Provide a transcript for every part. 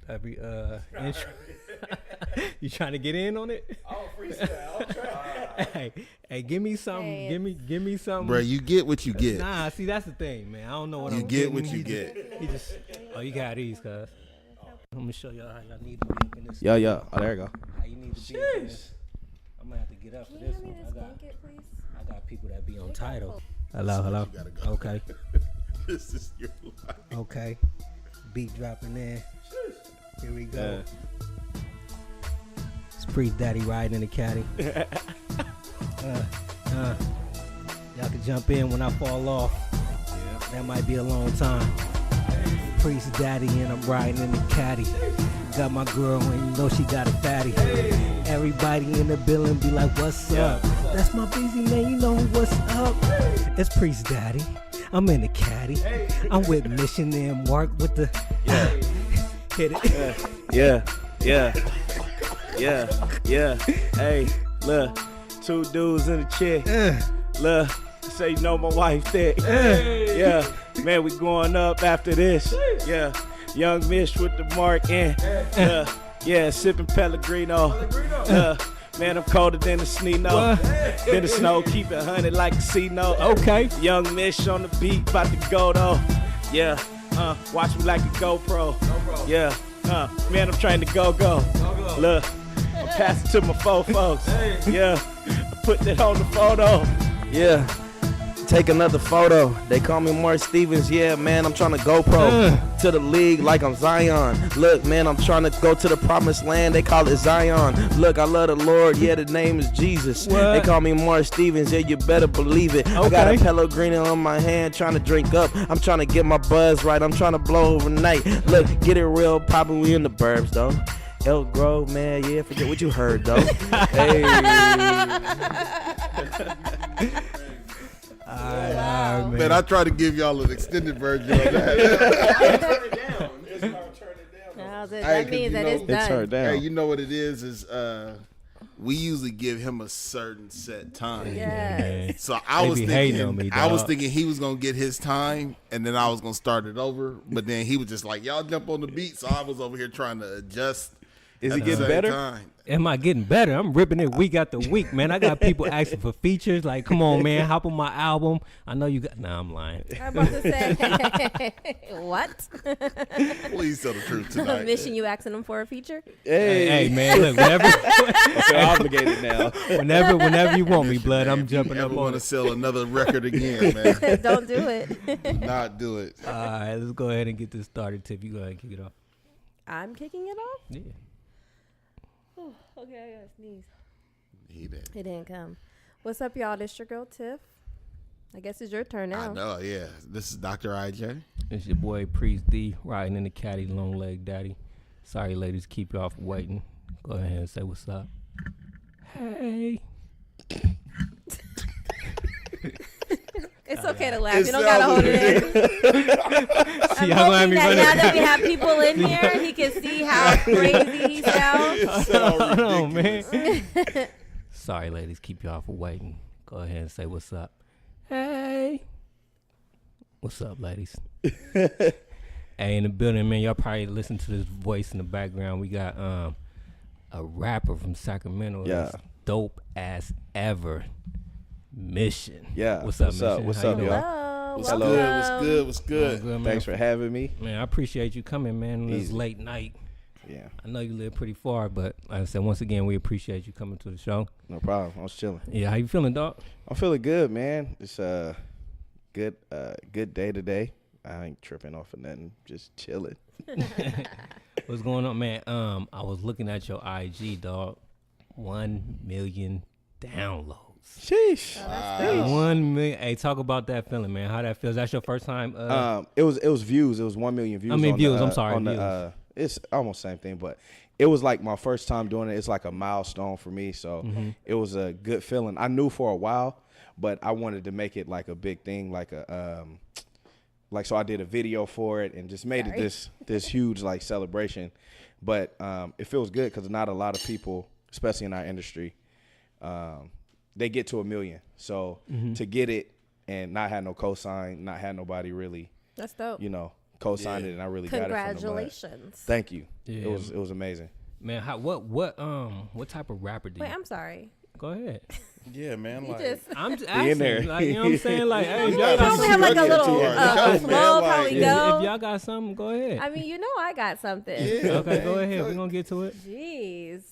every intro. You trying to get in on it? Oh, freestyle. I'll try. Hey, give me something. Give me something. Bro, you get what you get. Nah, see that's the thing, man. I don't know what You I'm get getting. what you get. He just. Oh, you got these, cuz. I'm gonna show y'all how y'all need to be up in this. Yeah. Oh, there you go. How you need to be up in this. I'm gonna have to get up for this one. I got people that be on title. Hello. You gotta go. Okay. This is your life. Okay. Beat dropping in. Here we go. It's Priest Daddy riding in the caddy. Y'all can jump in when I fall off. Yeah. That might be a long time. Priest Daddy and I'm riding in the caddy. Got my girl and you know she got a fatty. Everybody in the building be like, what's up? That's my busy man, you know what's up. It's Priest Daddy. I'm in the caddy. I'm with Mission and Mark with the hit it. Yeah. Hey, look, 2 dudes in a chair. Look, say you know my wife thick. Yeah, man, we going up after this. Yeah, young Mish with the mark and yeah, sipping Pellegrino. Man, I'm colder than the snow. Than the snow, keep it 100 like a C-note. Okay. Young Mish on the beat, about to go though. Yeah, watch me like a GoPro. Yeah, man, I'm trying to go. Look, I'm passing to my folks. Yeah, I put that on the photo. Yeah, take another photo. They call me Mark Stevens. Yeah, man, I'm trying to GoPro to the league like I'm Zion. Look, man, I'm trying to go to the promised land. They call it Zion. Look, I love the Lord. Yeah, the name is Jesus. What? They call me Mark Stevens. Yeah, you better believe it. I got a Pellegrino on my hand, trying to drink up. I'm trying to get my buzz right. I'm trying to blow overnight. Look, get it real poppin'. We in the burbs though. Elk Grove, man, yeah, forget what you heard though. Hey. All right, Man, I tried to give y'all an extended version of that. Turn it down. It's hard to turn it down. That means that it's done. It's her down. Hey, you know what it is we usually give him a certain set time. Yes. So I They was be hating on thinking, me, I was dog. thinking he was gonna get his time, and then I was gonna start it over. But then he was just like, "Y'all jump on the beat," so I was over here trying to adjust. Is at he the getting same better? time. Am I getting better? I'm ripping it week after week, man. I got people asking for features. Like, come on, man, hop on my album. I know you got. Nah, I'm lying. I'm about to say, what? Please tell the truth tonight. Mission, you asking them for a feature? Hey, man, look, whenever, They're obligated now. whenever you want me, blood, I'm If jumping you up ever on want to it. sell another record again, man? Don't do it. Do not do it. All right, let's go ahead and get this started. Tiff, you go ahead and kick it off. I'm kicking it off? Yeah. Okay, I gotta sneeze. He did. It didn't come. What's up, y'all? This your girl, Tiff. I guess it's your turn now. I know. Yeah, this is Dr. IJ. It's your boy Priest D riding in the caddy, long leg daddy. Sorry, ladies, keep y'all from waiting. Go ahead and say what's up. Hey. It's okay to laugh. You don't gotta hold it in. See, I'm y'all gonna have hoping me that running. now that we have people in here, he can see how crazy he sounds. Hold on, man. Sorry, ladies, keep y'all from waiting. Go ahead and say what's up. Hey. What's up, ladies? Hey, in the building, man, y'all probably listen to this voice in the background. We got a rapper from Sacramento. Yeah. That's dope as ever. Mission. Yeah. What's up, What's Mission? up? What's How you up, doing? y'all? Hello. What's welcome. good? What's good? What's good? Good, man. Thanks for having me. Man, I appreciate you coming, man. On this Easy. late night. Yeah, I know you live pretty far, but like I said, once again, we appreciate you coming to the show. no problem. I was chilling. Yeah, how you feeling, dog? I'm feeling good, man. It's a good day today. I ain't tripping off of nothing. Just chilling. What's going on, man? I was looking at your IG, dog. 1 million downloads. Sheesh. Wow. 1 million. Hey, talk about that feeling, man. How that feels? That's your first time? It was views. It was 1 million views. I mean on views. The, I'm sorry, on the, views. it's almost the same thing, but it was like my first time doing it. It's like a milestone for me, so it was a good feeling. I knew for a while, but I wanted to make it like a big thing, like a so I did a video for it and just made it this huge like celebration. But it feels good because not a lot of people, especially in our industry, they get to 1 million. So to get it and not have no cosign, not have nobody really, That's dope. co-signed it, and I really got it from the Black. Congratulations. Thank you. Yeah. It was amazing. Man, what type of rapper do you? Wait, I'm sorry. Go ahead. Yeah, man. You Like, just I'm just in there. asking. Like, you know what I'm saying? Like, hey, if we y'all got normally have like a Structure little to our show, flow of man, how like, we yeah, go. if y'all got something, go ahead. I mean, you know I got something. Yeah, Okay, man. go ahead. We're gonna get to it. Jeez.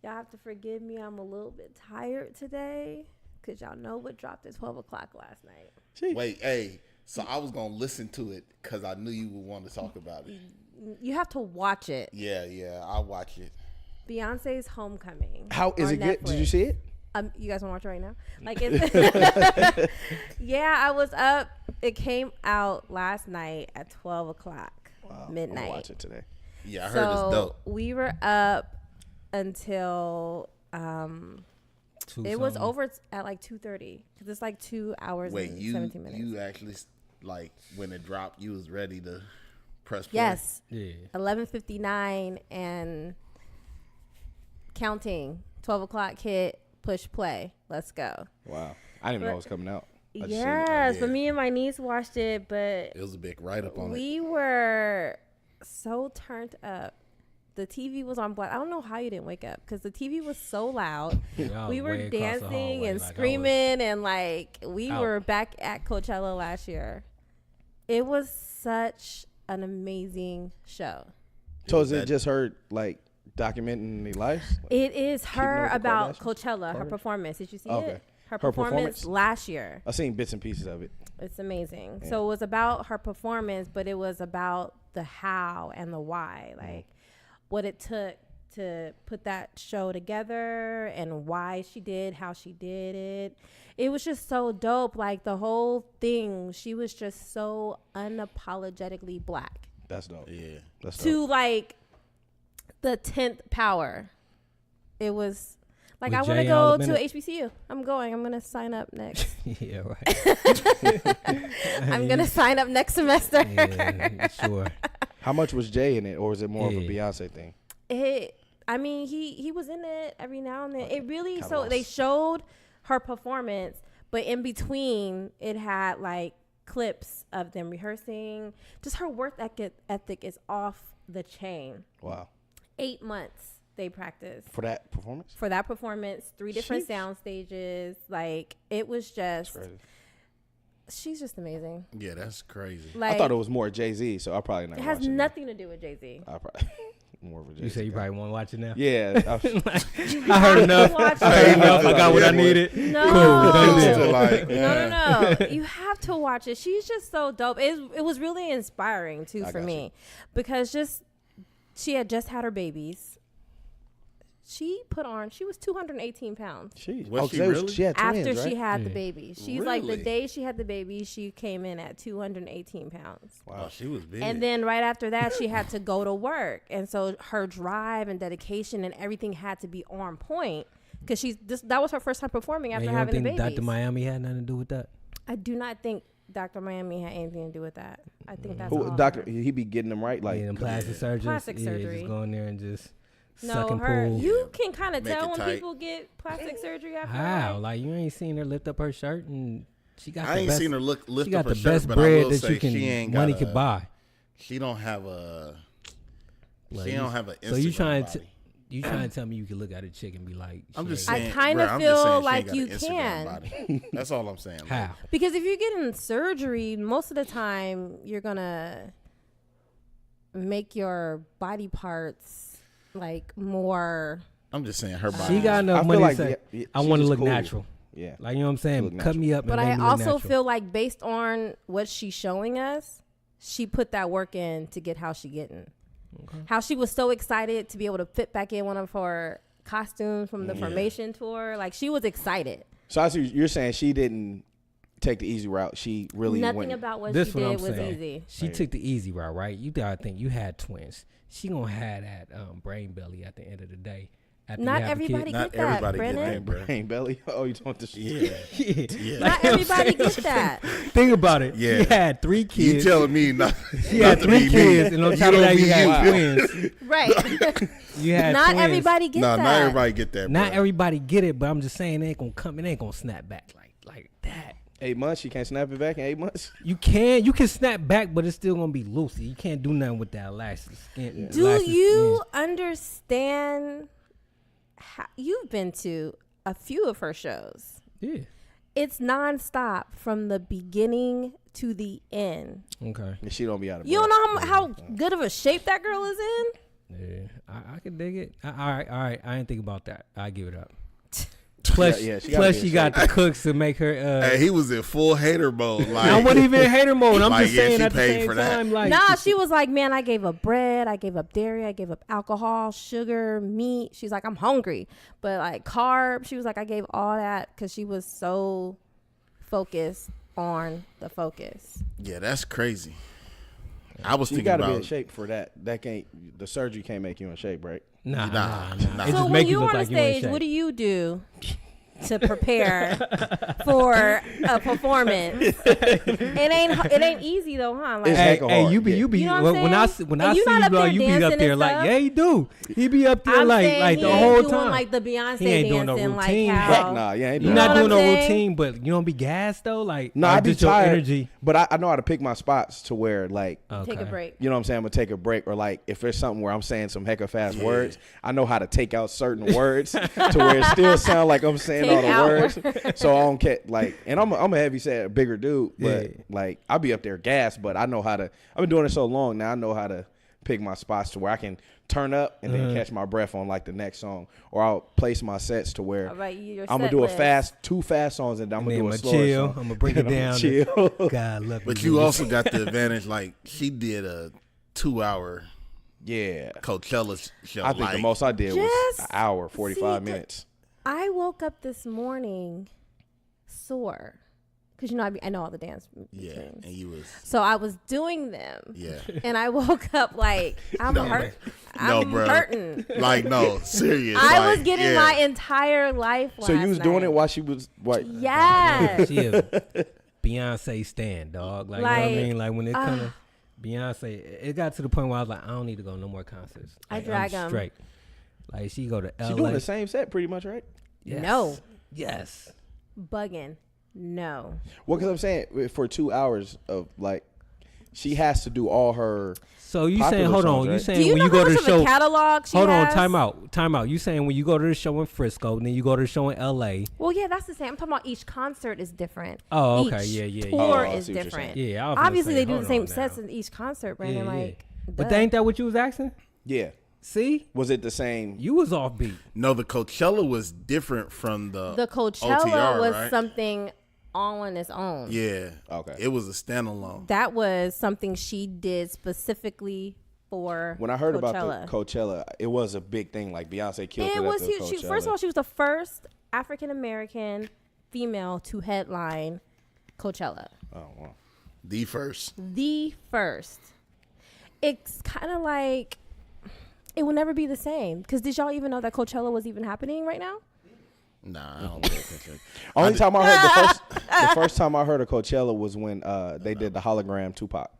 Y'all have to forgive me. I'm a little bit tired today because y'all know what dropped at 12 o'clock last night. Wait, hey. So I was gonna listen to it because I knew you would want to talk about it. You have to watch it. Yeah, I'll watch it. Beyonce's Homecoming. How is on it good? Did you Netflix. see it? You guys want to watch it right now? Like, it's yeah, I was up. It came out last night at 12 o'clock, midnight. I'll watch it today. Yeah, I heard it's dope. We were up until it was over at like 2:30 because it's like 2 hours Wait, and 17 minutes. you actually like when it dropped, you was ready to press play? Yes. Yeah. 11:59 and counting. 12 o'clock hit. Push play. Let's go. Wow. I didn't even know it was coming out. I just seen it. Yes, yeah. but me and my niece watched it, but It was a big write up on it. we were so turned up. The TV was on black. I don't know how you didn't wake up because the TV was so loud. Y'all We were way across the dancing hallway, and like, I screaming and like we out. were back at Coachella last year. It was such an amazing show. So is it just her like documenting their lives? It is her up with about Kardashian? Coachella, her Carter? performance. Did you see Okay. it? Her performance? performance last year. I've seen bits and pieces of it. It's amazing. Yeah. So it was about her performance, but it was about the how and the why, like what it took to put that show together and why she did how she did it. It was just so dope. Like the whole thing, she was just so unapologetically black That's dope. Yeah. That's dope. to like the 10th power. It was like, With I want to Jay all go up in to it? HBCU. I'm going. I'm going to sign up next. Yeah, right. I'm going to sign up next semester. Yeah, sure. How much was Jay in it, or is it more of a Yeah. Beyonce thing? I mean, he was in it every now and then. It really, Kinda so lost. they showed her performance, but in between it had like clips of them rehearsing. Just her work ethic is off the chain. Wow. 8 months they practiced For that performance? for that performance, 3 different Sheesh. sound stages. Like it was just, Crazy. she's just amazing. Yeah, that's crazy. Like I thought it was more Jay-Z, so I probably not it has watching nothing to do with Jay-Z. I probably more of a Jay-Z. You say you guy. probably want to watch it now? Yeah. I heard enough. Watch I heard it. enough. I got what I Yeah. needed. No. Cool. Done Used deal. to, like, No. You have to watch it. She's just so dope. It was really inspiring too I for got me because she had just had her babies. She was 218 pounds Jeez. Was Oh, she 'cause really? she had twins, after right? she had the Yeah. baby. She's like the Really? day she had the baby, she came in at 218 pounds. Oh, she was big. And then right after that, she had to go to work. And so her drive and dedication and everything had to be on point because that was her first time performing after Man, you don't having the think babies. Dr. Miami had nothing to do with that? I do not think Dr. Miami had anything to do with that. I think that's Who, all doctor, her. he be getting them right, like Yeah, them plastic surgeons. Plastic yeah, surgery. just go in there and just No, sucking her. pool. You can kind of Make tell it when tight. people get plastic surgery after. How? Like you ain't seen her lift up her shirt and she got I the ain't best, seen her lift she got up her the shirt, best but I bread will that say you can she ain't money got could buy. She don't have a. Like, She you- don't have an Instagram So you trying body. you trying to tell me you can look at a chick and be like, I'm she just ain't- saying. kinda bruh, I'm feel just saying she like ain't got you an Instagram can. body. That's all I'm saying. how? Because if you're getting surgery, most of the time you're gonna make your body parts like more. I'm just saying her body. She got I enough feel money like to say, yeah, I she want to just look cool. natural. Yeah. Like you know what I'm saying? Look Cut natural. me up. And But make I me look also natural. feel like based on what she's showing us, she put that work in to get how she getting. How she was so excited to be able to fit back in one of her costumes from the Formation tour. Like she was excited. So I see you're saying she didn't take the easy route. She really Nothing went. about what This she what I'm did was saying. easy. She took the easy route, right? You gotta think you had twins. She gonna have that brain belly at the end of the day. After Not you have a kid. everybody Not get that, everybody get Brennan. that, bro. Brain belly. Oh, you want the Yeah. Yeah. Not everybody get that. Think about it. Yeah. She had 3 You kids. telling me not? She had not to 3 be me. kids, and on top of don't that, be you had you. twins. Right. You had Not twins. everybody get No, that. not everybody get that. Not bro. everybody get it, but I'm just saying it ain't gonna come. It ain't gonna snap back like that. 8 months, you can't snap it back in 8 months. You can snap back, but it's still gonna be loose. You can't do nothing with that elastic skin. Do you understand? You've been to a few of her shows. Yeah. It's nonstop from the beginning to the end. Okay. And she don't be out of You don't know how good of a shape that girl is in? Yeah. I can dig it. All right. I didn't think about that. I give it up. Plus, she got the cooks to make her. Hey, he was in full hater mode. Like, I wasn't even in hater mode. I'm like, just saying she at the paid same for that. time. Like, Nah, she was like, man, I gave up bread, I gave up dairy, I gave up alcohol, sugar, meat. She's like, I'm hungry, but like carbs. She was like, I gave all that because she was so focused on the focus. Yeah, that's crazy. I was You thinking gotta about be in shape for that. The surgery can't make you in shape, right? Nah. It So just when make you you're look on a like you in stage, shape. what do you do to prepare for a performance? It ain't easy though, huh? Like, It's hecka hard. you be You know what I'm when I saying? when And I you see not you, up bro, there you be up dancing there and like, stuff? yeah, he do. He be up there I'm saying like he the ain't whole doing time. like the Beyonce He ain't doing no dancing, like routine. how. Heck nah, yeah, ain't You're doing not know doing what I'm no saying? routine, but you don't be gassed though. Like, No, I be just your tired, energy. but I know how to pick my spots to where like Take a Okay. break. you know what I'm saying, I'm gonna take a break, or like if there's something where I'm saying some hecka fast words, I know how to take out certain words to where it still sound like I'm saying Take all the out words. So I don't get like, and I'm a heavy set, bigger dude, but Yeah. like I'll be up there gassed, but I know how to. I've been doing it so long now. I know how to pick my spots to where I can turn up and then catch my breath on like the next song, or I'll place my sets to where All right, your I'm gonna set do list. two fast songs, and then I'm gonna do a I'ma slower chill. song. I'm gonna bring it And I'ma down. chill. God love But you. you also got the advantage. Like, she did a 2-hour Yeah, Coachella show. I think like, the most I did was Just an hour, 45 see, minutes. I woke up this morning sore because I know all the dance Yeah, routines. and you was So I was doing them, yeah. and I woke up like I'm No, hurt. no, I'm bro. hurting. Like, no, serious. I like, was getting yeah. my entire life. So you was doing it while she was what? Yes. She a Beyonce stan, dog. Like, you know what I Like, mean? Like when it kind of Beyonce, it got to the point where I was like, I don't need to go no more concerts. I Like, drag I'm 'em. straight. Like she go to LA. She doing the same set pretty much, right? Yes. No. Yes. Bugging. No. Well, because I'm saying for 2 hours of like, she has to do all her. So you Popular saying, hold songs, on, you right? Do saying you when know you how go to much the of show? a catalog she Hold on, has? time out. You saying when you go to the show in Frisco, then you go to the show in LA. Well, yeah, that's the same. I'm talking about each concert is different. Oh, okay, Each yeah. tour Oh, I is see what you're different. saying. Yeah, I was gonna Obviously, say, they do the hold same on sets now. in each concert, Brandon. Yeah, yeah. Like, But duh. that ain't that what you was asking? Yeah. See, Was it the same? you was offbeat. No, the Coachella was different from the Coachella OTR, was right? something all on its own. Yeah. Okay. It was a standalone. That was something she did specifically for When I heard about Coachella. the Coachella, it was a big thing. Like Beyonce killed It was at the huge. She, Coachella. first of all, she was the first African American female to headline Coachella. Oh, wow. The first. The first. It's kind of like it will never be the same. Because did y'all even know that Coachella was even happening right now? Nah, I don't think Only time I heard the first time I heard of Coachella was when they did the hologram Tupac.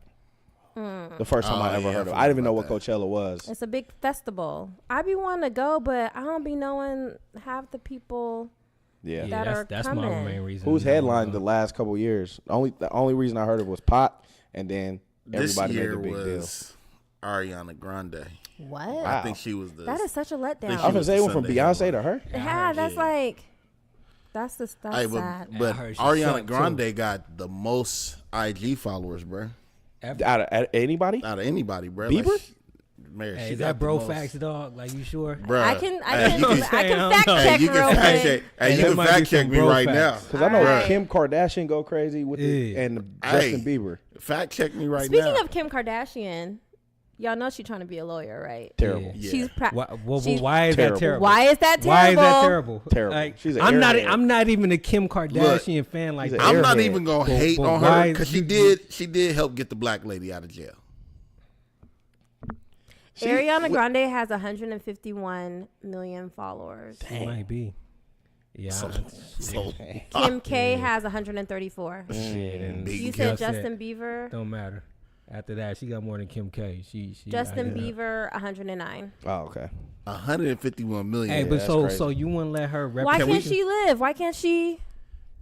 The first time I ever heard of it. I didn't even know what Coachella was. It's a big festival. I be wanting to go, but I don't be knowing half the people. Yeah. That are that's my coming. main reason. Who's I wanna headlined go. the last couple years? The only reason I heard of it was Pot, and then this everybody made year the big deal. was Ariana Grande. What? Wow. I think she was the. That is such a think letdown. she I was gonna was say it the went from Sunday Beyonce headliner. to her. Yeah, that's Yeah. like that's Hey, sad. but I heard she Ariana sucked, too. Grande got the most IG followers, bro. Out of anybody? Out of anybody, bro. Bieber? Like, man, Hey, she is got that the bro most. facts, dog? Like you sure? Bruh. I can Hey, you can- fact Hey, check you real can fact quick. check. Hey, Hey, you that can might be fact check some me bro right facts. now. Because I know Alright. Kim Kardashian go crazy with Yeah. and Hey. Justin Bieber. Fact check me right Speaking now. of Kim Kardashian, y'all know she's trying to be a lawyer, right? Terrible. Yeah. She's Why is terrible. that terrible? Why is that terrible? Why is that terrible? Terrible. Like, She's an I'm airhead. not even a Kim Kardashian fan like she's that. an I'm not airhead. even gonna But- hate but on why her because you- she did help get the black lady out of jail. Ariana Grande has 151 million followers. It might be. Yeah. So Kim K has 134. Shit, and Big You Kim said Justin Bieber. Don't matter. After that, she got more than Kim K. She Justin I- Bieber 109. Oh, okay. 151 million. Hey, but that's so crazy. you wouldn't let her Why represent? can't she live? Why can't she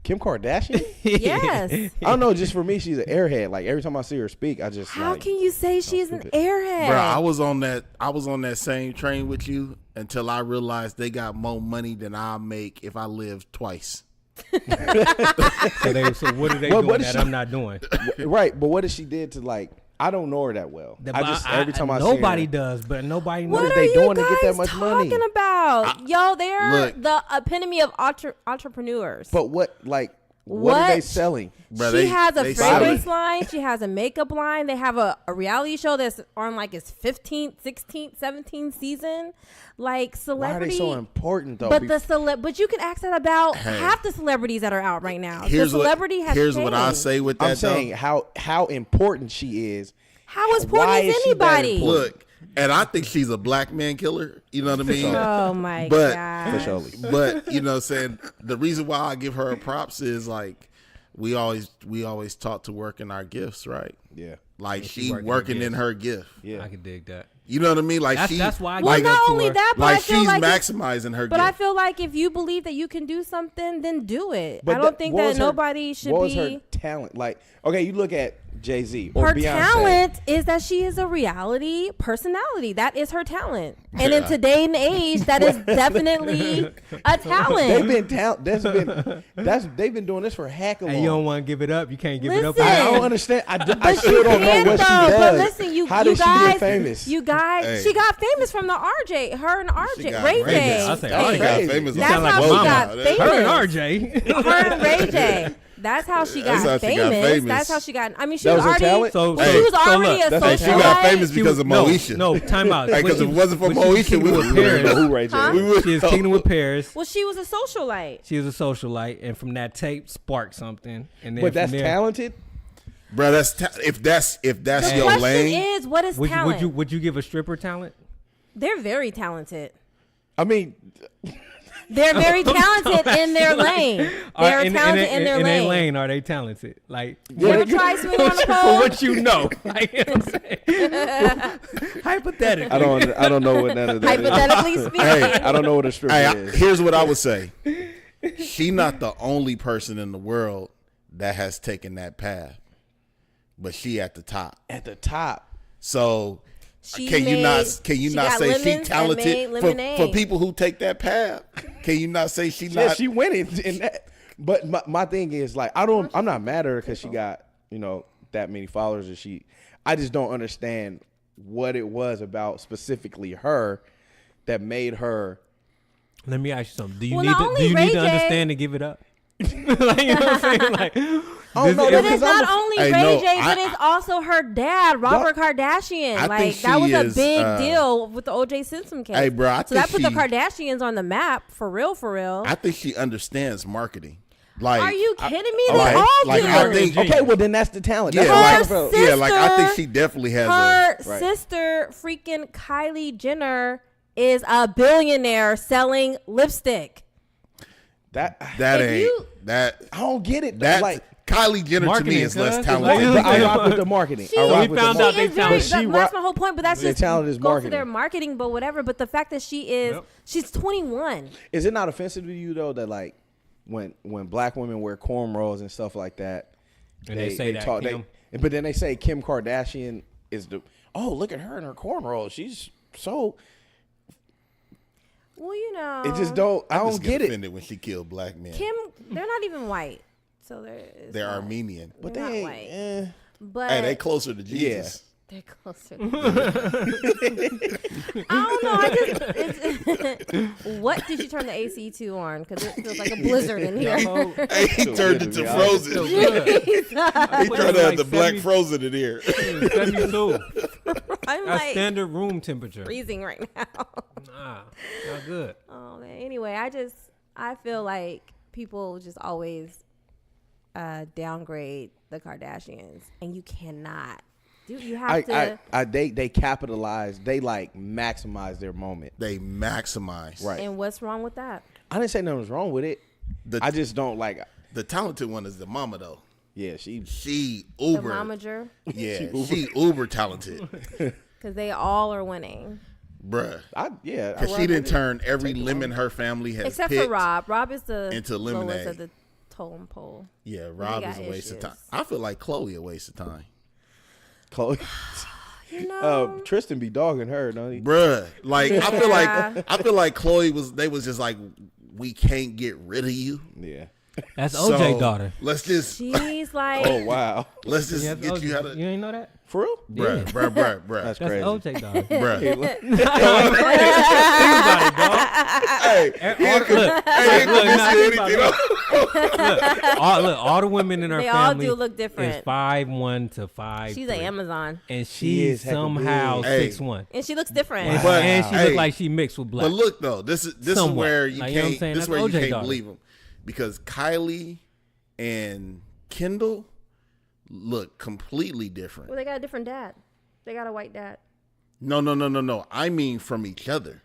Kim Kardashian? Yes. I don't know. Just for me, she's an airhead. Like every time I see her speak, I just How like, can you say she's an airhead? Bro, I was on that same train with you until I realized they got more money than I'll make if I live twice. So what are they doing that I'm not doing? right? But what did she did to like? I don't know her that well. Every time I see her, nobody does, but nobody knows. What are they doing to get that guys much money? talking about? Yo, they're Look. the epitome of entrepreneurs. But what are they selling? Bro, She has a they fragrance selling. line. She has a makeup line. They have a reality show that's on like its 15th, 16th, 17th season. Like Why are celebrity. they so important though? But but you can ask that about Hey. half the celebrities that are out right now. Here's the celebrity has Here's what I changed. say with that. I'm saying how important she is. How important Why is is she that anybody? important? Look, and I think she's a black man killer. You know what I mean? Oh my But- god. For sure. But you know what I'm saying, the reason why I give her props is like we always taught to work in our gifts, right? Yeah. Like she she working working her in her gift. Yeah. I can dig that. You know what I mean? Like That's why I Well, give not up to only her. that, but I like feel she's like maximizing her But I gift. feel like if you believe that you can do something, then do it. But I don't think what that was her- nobody should What was be. her talent? Like, okay, you look at Jay-Z or Her Beyonce. talent is that she is a reality personality. That is her talent. And in today and age, that is definitely a talent. They've been doing this for heck of And long. you don't want to give it up. You can't give it up. Listen. I don't understand. I But still don't know can, what she though. does. But listen, How you did she guys, get famous? You guys, Hey. she got famous from the RJ. Her and RJ, got Ray Ray J. J. I say She RJ. got Crazy. famous. That's on how the she road got now. famous. Her and RJ. Her and Ray J. That's how she got, That's how she got famous. That's how she got. I mean, she That was was her already. talent? So, Well, so- she was so already look, a that's socialite. her She got famous She because was- of Moesha. No, time out. Hey, 'cause if it wasn't for When she was Moesha, we Kingdom wouldn't with know Paris. who Ray J Huh? is. She was Kingdom with Paris. Well, she was a socialite. She was a socialite, and from that tape sparked something. And then But that's from there, talented. Bro, if that's The your question lane. is, what is Would talent? you give a stripper talent? They're very talented. I mean, They're very talented in their lane. They're talented in their their lane. lane, are they talented? Like You ever try swinging on a for pole? what you know? Like, you know what I'm saying? Hypothetically. I don't know what none of that is. Hypothetically speaking. Hey, I don't know what a stripper Hey, is. here's what I would say. She not the only person in the world that has taken that path, but she at the top. At the top. So She can you not got say she lemons and made talented lemonade. for people who take that path? Can you not say she Yeah, not? she winning in that. But my thing is like I'm not mad at her because she got that many followers and I just don't understand what it was about specifically her that made her. Let me ask you something. Do you Well, need not to only do you Ray need to J- understand to give it up? Like, you know what I'm saying? Like, Oh, no, But because it's not only Hey, Ray no, J, but it's also her dad, Robert Kardashian. I Like think that was she a is, big deal with the O.J. Simpson case. Hey, bro, I so that think put the she- Kardashians on the map for real, for real. I think she understands marketing. Like, Are you kidding me? They like- all like, do. I think- Okay, well then that's the talent. yeah, That's like, what Her yeah, like I think sister- she definitely has Her Right. sister, freaking Kylie Jenner, is a billionaire selling lipstick. that that If ain't you- that I don't get it. that like, Kylie Jenner to Marketing, me is less cuz. talented. but I rock with the marketing. She- I So rock we with found the out She they is very, talented. She that's rock- my whole point, but that's their just talent is goes to marketing. their marketing, but whatever. But the fact that she is, Yep. she's 21. Is it not offensive to you though that like when black women wear cornrows and stuff like that, And they say that Kim- but then they say Kim Kardashian is look at her and her cornrows. She's so Well, you know, it just don't I don't Just get it. offended when she killed black men. Kim, they're not even white, so They're Armenian. But they're they not ain't, white. But Hey, they closer to Jesus. they're closer. I don't know. I just what did you turn the AC to on? Because it feels like a blizzard in here. Hey, he turned it to Yeah. frozen. So He good. tried to have the black 70 frozen in here. 72. I'm That's like standard room temperature. freezing right now. Nah, not good. Oh man. Anyway, I feel like people just always downgrade the Kardashians, and you cannot. You have to. they capitalize. They like maximize their moment. They maximize. Right. And what's wrong with that? I didn't say nothing was wrong with it. The, I just don't like. the talented one is the mama though. Yeah, she. She The uber. momager, Yeah, she uber talented, because they all are winning, bruh. Yeah. Cause she didn't turn every lemon her family has except picked. for Rob. Rob is the into lowest lemonade. of the totem pole. Yeah, Rob got is a waste of time. issues. I feel like Chloe a waste of time. Chloe. You know, Tristan be dogging her, don't he? Bruh. Like Yeah. I feel like Chloe was just like, we can't get rid of you. Yeah. That's So, OJ daughter. Let's just she's like, Oh wow. let's just Yeah, get that's you OJ. how to You ain't know that? For real? bruh. That's That's crazy. OJ daughter. Bruh. Hey, Hey, he ain't convinced you anything. all the women in her they all family do look is different. 5'1" to 5'3". She's an Amazon, and She she is is hecka somehow big. Hey. 6'1". and she looks different. And, But, and she hey, look like she mixed with black. But look though, this is Somewhat. where you Like, you know what I'm can't saying? this is That's where you OJ can't daughter. believe them, because Kylie and Kendall look completely different. Well, they got a different dad. They got a white dad. No. I mean from each other.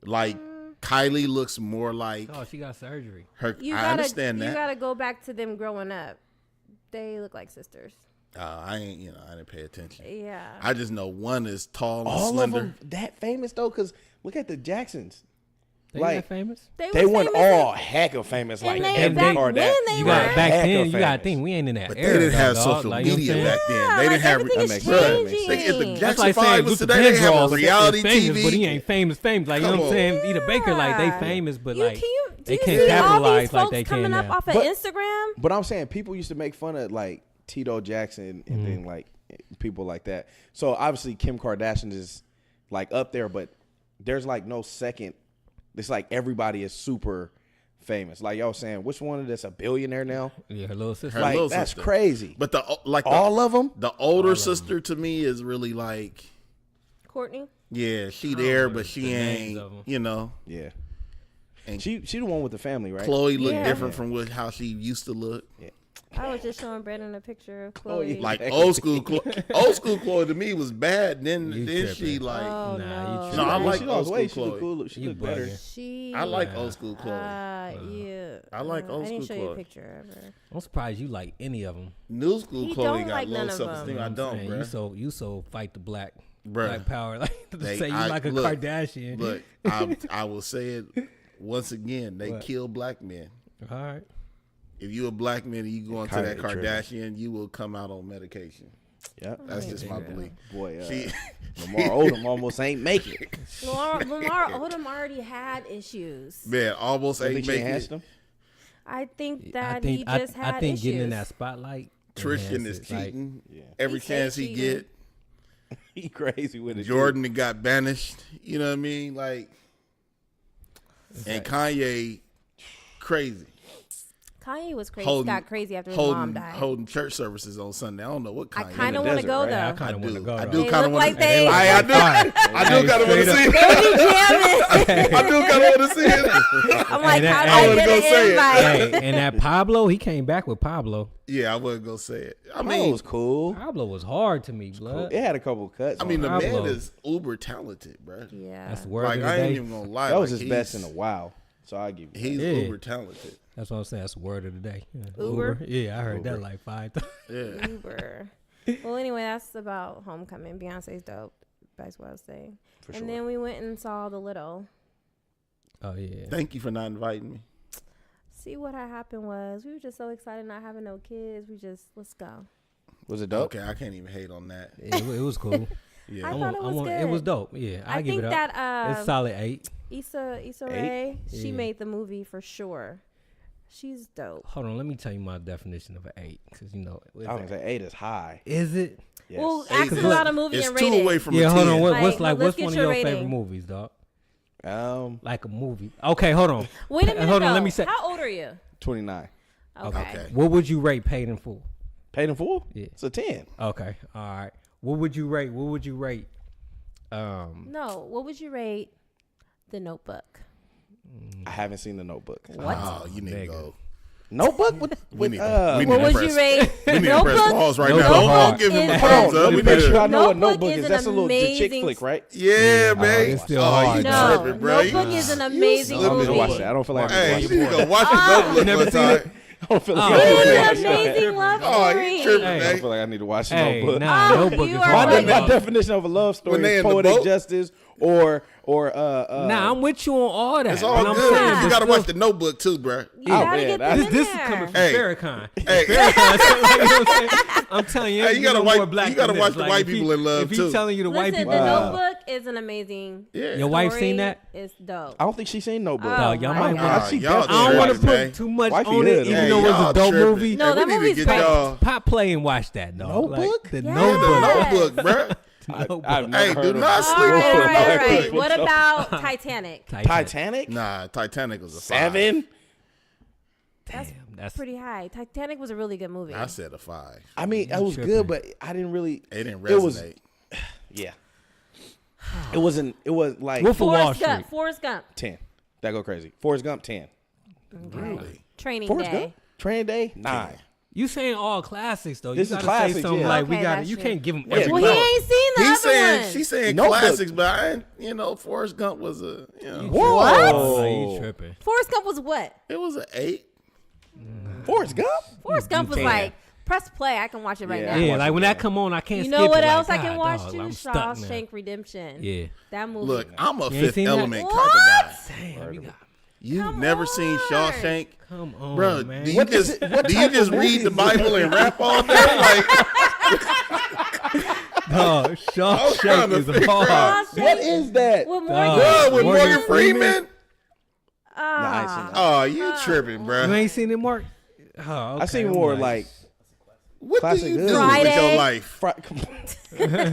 Like Kylie looks more like Oh, she got surgery. her. You I gotta, understand You that. gotta go back to them growing up. They look like sisters. I ain't. I didn't pay attention. Yeah. I just know one is tall and All slender. of them that famous though, because look at the Jacksons. They Like, that famous? They was weren't famous all heck of famous like and they, Kim back Kardashian. then they You were. got back Heck then. of You got to famous. think we ain't in that But era. they didn't have dog. social Like, you know what I'm media saying? back then. They like didn't have. everything that is makes sense. changing. If the That's Jackson like saying 5 was Luther today, they have a Vandross reality is famous, TV. but he ain't famous. Like, you know Come what I'm on. saying? Ida Baker, like, they Yeah. famous, but You, like, can you, do they you can't see all these capitalize like folks they coming can up now. off of But- Instagram? But I'm saying people used to make fun of like Tito Jackson and then like people like that. So obviously Kim Kardashian is like up there, but there's like no second. It's like everybody is super famous. Like y'all saying, which one of that's a billionaire now? Yeah, her little sister. Her Like little that's sister. crazy. But All of them. the older sister to me is really like, Courtney? yeah, she there, but she the names ain't. of 'em. You know, Yeah. And she the one with the family, right? Chloe looked Yeah. different from how she used to look. I was just showing Brandon a picture of Chloe. Like old school Chloe to me was bad. Then You she tripping. like, oh, Nah, you no. tripping. No, I like she old lost school weight. She Chloe. look cool. She You look better. bugging. She. I like old school Chloe. Yeah. I like old I didn't school show you a Chloe. picture of her. I'm surprised you like any of them. New school He Chloe don't got like low none of self them. esteem. I don't, You bro. you so fight the black Bruh. power. Like to They- say you I- like a look, Kardashian. Look, I will say it once again. They What? kill black men. All right. If you a black man and you go into that Kylie tripping. Kardashian, you will come out on medication. Yep. That's just my belief. Boy, She, Lamar Odom almost ain't make it. Lamar Odom already had issues. man, almost I ain't think she make enhanced it. them. I think I that think he just had I think issues. getting in that spotlight. Tristan is enhances, like, cheating Yeah. every He chance he cheating. get. He crazy with it. Jordan that got banished. You know what I mean? Like, and Kanye, crazy. Kanye was crazy. Holding- Got crazy after his mom died. Holding church services on Sunday. I don't know what I Kanye. kind of the want to desert, go right? Yeah, I though. kind of want to go. I though. do They kind of look want like to. they- I do. I do kind of want to see it. They be jamming. I do kind of want to see it. I'm like, that- how I do I wanna get go an say it. invite? Hey, and that Pablo, he came back with Pablo. Yeah, I wasn't gonna say it. I I mean, mean, it was cool. Pablo was hard to me, blood. It had a couple cuts. I mean, the on it. Pablo. man is uber talented, bro. Yeah. That's the word Like of the I day. ain't even gonna lie. that was like, his best in he's- a while. So I give you. He's Yeah. uber talented. That's what I'm saying. That's the word of the day. Yeah. Uber? Yeah, I heard Uber. that like 5 times. Yeah. Uber. Well, anyway, that's about Homecoming. Beyonce's dope. That's what I was saying. For And sure. then we went and saw The Little. Oh yeah. Thank you for not inviting me. See what had happened was we were just so excited not having no kids. We just let's go. Was it dope? Okay, I can't even hate on that. It was cool. Yeah. I thought it was It was good. dope. Yeah, I give think it up. that It's solid 8. Issa Eight? Rae, she Yeah. made the movie for sure. She's dope. Hold on, let me tell you my definition of an 8, because you know. I was gonna say 8 is high. Is it? Yes. Well, Eight ask is- us about a movie It's and 2 rate away it. from Yeah, a 10. hold on. Like, What's let's what's get one of your your favorite rating. movies, dog? Um, Like a movie. Okay, hold on. Wait a minute. Hold on, though. let me say. How old are you? 29. Okay. Okay. What would you rate Paid in Full? Paid in full? Yeah. It's a 10. Okay, all right. What would you rate? No. What would you rate The Notebook? I haven't seen the Notebook. What? Oh, you need to Nigga. go. Notebook with We need, with we need What to would press, you rate? We need to press Notebook? pause right Notebook now. Don't hard. give him a Is thumbs a- up. Let We me make need sure I to, know what Notebook Notebook is is. an That's a little the chick amazing- flick, right? yeah, man. it's still oh, hard, you dog. tripping, bro. Notebook is an amazing Let me movie. watch that. I don't feel like Hey, I you need need to to watch go watch the Notebook never one seen time. it? I don't feel like Oh, I need It to is watch an that. amazing love Oh, story. you tripping, I Hey. don't man. feel like I need to watch Hey, Notebook. nah, Notebook you is are hard. like- My definition of a love story When they is in the poetic boat? justice or Nah, I'm with you on all that. It's all but I'm good. saying, You but gotta still- watch The Notebook too, bro. You gotta man, get that's- them in This is there. coming from Hey. Farrakhan. Hey. Farrakhan, you know what I'm saying? I'm telling you, Hey, you gotta no watch- more black you gotta than watch this. the Like, white if he- people in love, If too. he's telling you the white Listen, people, The in love. Notebook is an amazing. Yeah. Your wife story. seen that? It's dope. I don't think she's seen Notebook. Oh, Y'all my might God. want She y'all definitely- I don't want to tripping, put man. too much Wifey on it, hood, even man. though it's a y'all dope tripping. movie. No, Hey, that we need to movie's get great. y'all Pop play and watch that, dog. Notebook? The Yes. Notebook. The Notebook, bro. Notebook. I've never Hey, heard do of not it. sleep All right, on all right, all Notebook. right. What about Titanic? Titanic? Nah, Titanic was a 5. 7? Damn, that's Pretty high. Titanic was a really good movie. I said a 5. I mean, it was tripping. good, but I didn't really. It didn't It was- resonate. Yeah. It wasn't. It was like Wolf of Wall Forrest Street. Gump. Forrest Gump. 10. That go crazy. Forrest Gump 10. Really? Training Forrest Day. Gump Training Day 9. You saying all classics though? This you is gotta say classics, something yeah. like we Okay, got. that's You true. can't give them Yeah, every. Well, he one. ain't seen the He's other saying one. she's saying Notebook. classics, but I ain't, Forrest Gump was a Whoa. Like, you tripping? Forrest Gump was what? it was an 8. Forrest Gump? Forrest Gump was Damn. like, press play. I can watch it right Yeah. now. Yeah, like when that Yeah. come on, I can't. You know skip what it. else like, I can God, watch dog, too? I'm stuck now. Shawshank Redemption. Yeah. That movie. Look, I'm a You ain't Fifth seen that? Element type What? of guy. Damn, you got. You've Come never seen on. Shawshank? Come on, Bro, man. do you What is just, it- what do you type of just read the movie is Bible and rap all day? Like, Dog, trying Shawshank to is figure hard. out- Shawshank What is that? with Dog. bro, with Morgan Morgan Freeman? Freeman? I ain't seen that. Oh, you tripping, bro. You ain't seen it, Mark? Oh, okay. I seen I'm more like What do Classic you do hood. with Friday. your life? Shawshank.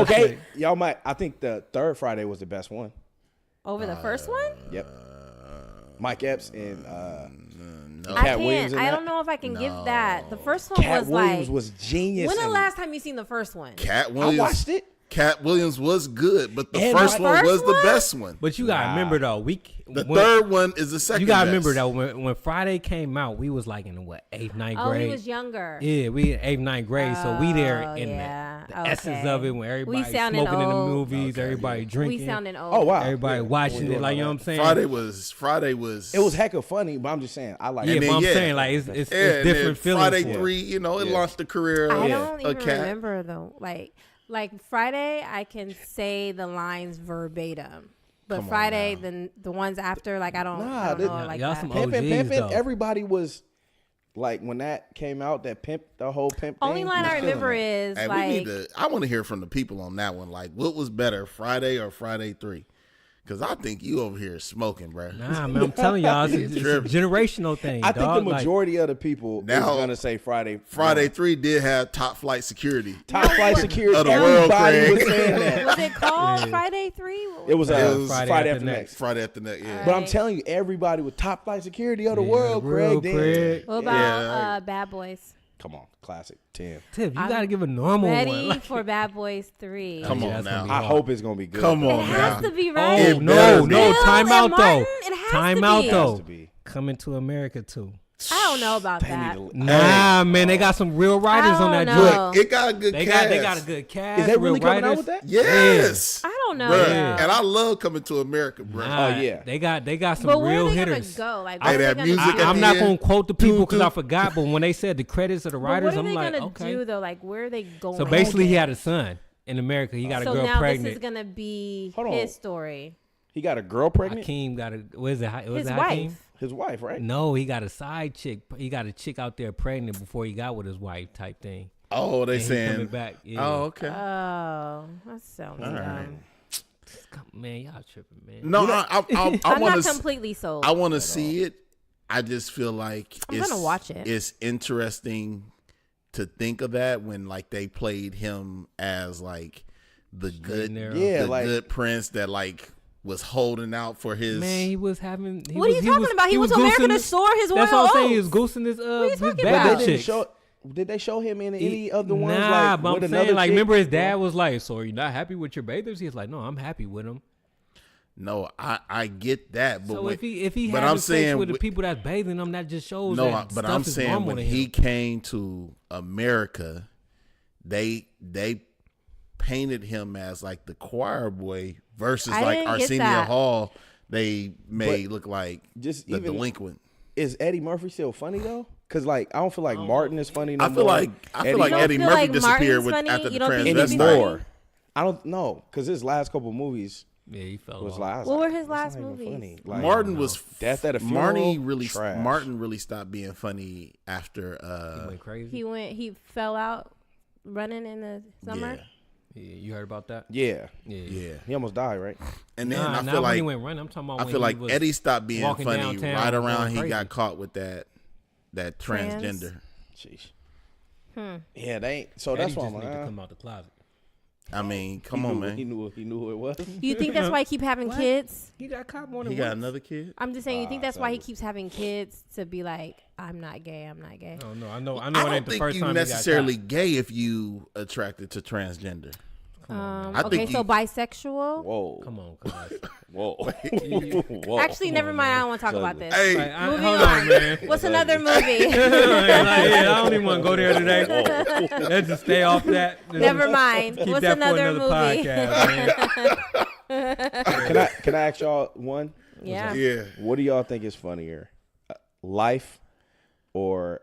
Okay, y'all might. I think the third Friday was the best one. over the first one. Yep. Mike Epps and I Cat Williams. can't. in I that? don't know if I can give that. The first one Cat was Williams like. was genius. When the in- last time you seen the first one? Cat I Williams. watched it. Cat Williams was good, but the And first the one first was the one? best one. But you gotta remember though, The third one is the second. You gotta best. remember though, when Friday came out, we was like in what 8th, 9th Oh, grade. he was younger. Yeah, we in 8th, 9th grade, so we there Oh, in yeah. the essence Okay. of it when everybody sounding smoking in the old. movies, everybody drinking, We sounding old. Oh wow. everybody watching it. Like you know what I'm saying? Friday was. It was hecka funny, but I'm just saying I like Yeah, it. then, but I'm yeah. saying like it's Yeah, it's and different then feelings. Friday for it. 3, it Yeah. launched the career I of don't a even cat. remember though. Like Friday, I can say the lines verbatim. But Come on Friday, now. the ones after, like I don't know Nah, like y'all that. some Pimpin', OGs, though. everybody was like when that came out. That pimp, the whole pimp. Only thing, line was I killing remember it. is Hey, we like need to. I want to hear from the people on that one. Like, what was better, Friday or Friday 3? Because I think you over here smoking, bro. Nah, man, I'm telling y'all, it's a generational thing. I think dog. the majority of the people Now- is gonna say Friday. Friday 3 did have top flight security. Top flight security. Of the world, Everybody Craig. was saying that. was it called Friday 3? It was, It was Friday after next. Friday after next, yeah. But I'm telling you, everybody with top flight security of the Yeah, world, real Craig. Craig. What about Yeah. Bad Boys? Come on, classic 10. Tiff, you I'm gotta give a normal Ready one. Like, for Bad Boys 3. Come Yeah, on that's gonna now. be I hard. hope it's gonna be good. Come It on has now. to be Oh right. It no, better be. no, Bill time and out Martin, though. it has Time to out be. though. Has to be. Coming to America too. I don't know about that. Nah, man, they got some real writers on that I don't joint. know. Look, it got a good They cast. got a good cast. Is they really real coming out writers. with that? Yes. I don't know. Bruh. though. And I love Coming to America, bro. Nah, Oh, yeah. they got some But where real are they hitters. gonna go? Like, Hey, what are that they music gonna at I'm the not end. gonna quote the people because Toot, I toot. forgot, but when they said the credits of the But writers, what are I'm they like, gonna okay. do though? Like, where are they going? So basically, he had a son in America. He got a So girl now pregnant. this is gonna be Hold on. his story. He got a girl pregnant. Hakeem got a. What is it? Was His it Hakeem? wife. His wife, right? No, he got a side chick. He got a chick out there pregnant before he got with his wife, type thing. Oh, they And he coming saying. back. Yeah. Oh, okay. Oh, that sounds dumb. Man, y'all tripping, man. No, I I'm want not to. completely sold. I want to see it. I just feel like I'm it's gonna watch it. It's interesting to think of that when like they played him as like the good, narrow. Yeah, the like good prince that like was holding out for his. Man, he was having. What are you talking about? He was to America to soar his royal That's what I'm saying. He was oats. goosing his are you his talking bad about? They didn't chick. show. Did they show him in any of the ones? Nah, like, but with I'm another saying, like, chick? remember his dad was like, "So are you not happy with your bathers?" He's like, "No, I'm happy with them." No, I get that, but So when, if he but having I'm sex saying with the with- people that's bathing them, that just shows no, that but stuff I'm is saying normal when to he him. came to America, they painted him as like the choir boy versus I like didn't get Arsenio that. Hall. They made look like just the even- delinquent. Is Eddie Murphy still funny though? Cause like I don't feel like Martin is funny no I feel more. like You don't Eddie feel Murphy like disappeared Martin's funny? after the You don't think transvestite. anymore. I don't know, because his last couple movies Yeah, he fell was off. like, I was What like, were his "That's last not even movies?" funny." Like, Martin was Death at a Funeral. Martin trash. really stopped being funny after He went crazy. He fell out running in the summer. Yeah, you heard about that? Yeah, yeah. he almost died, right? And then Nah, I not feel when like he went running. I'm talking about I when feel he like was Eddie stopped being walking funny downtown right going around he crazy. got caught with that Trans? transgender. Sheesh. Yeah, they ain't. So Eddie that's why just I'm need to like, come out the closet. I mean, come he on, knew, man. He knew who it was. You think that's why he keep having kids? He got caught more than He got another kid. I'm just saying. You think that's so why he it- keeps having kids to be like, I'm not gay. I'm not gay. Oh no, I know. I It don't ain't the think first you time necessarily he got gay if you attracted to transgender. I Okay, think so you- bisexual. Whoa, caught. Come on, cuz. whoa, whoa. Actually, never mind. I don't want to talk about this. Hey, Like, Moving hold on. on, man. What's another movie? Like, yeah, I don't even want to go there today. Let's just stay off that. Never mind. Keep What's that another for another movie? podcast, man. Can I ask y'all one? Yeah. yeah, What do y'all think is funnier, Life or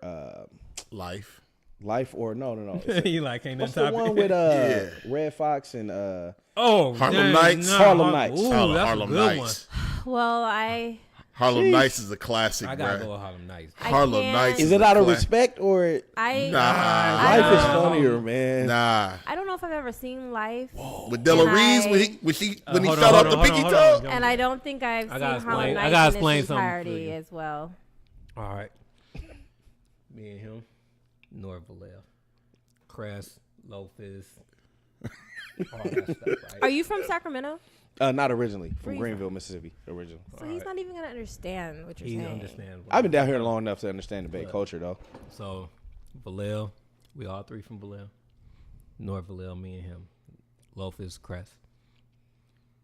life. no? He like ain't What's that the topic. one with Yeah. Red Fox and Oh, Harlem dang, Nights? no, Harlem Nights. Ooh, Harlem, that's Harlem a good Nights. Well, I Harlem Nights is a classic, one. I gotta bro. go with Harlem Nights. Harlem can't- Nights is it out of Cla- respect or I Nah, Life is don't- funnier, man? Nah, I don't know if I've ever seen Life, with Della And Reese I- when he hold shot on, off the hold pinky on, toe. hold on. and I don't think I've I seen gotta Harlem explain- I Nights gotta in its explain something for entirety you. as well. All right. Me and him, North Vallejo, Crest, Lofis, all that stuff, right? Are you from Sacramento? Not originally. Where From you Greenville, Mississippi. Originally. So he's not even gonna understand what you're He saying. understands. I've been down here long enough to understand the Bay But- culture, though. So, Vallejo, we all three from Vallejo. North Vallejo, me and him. Lofis, Crest.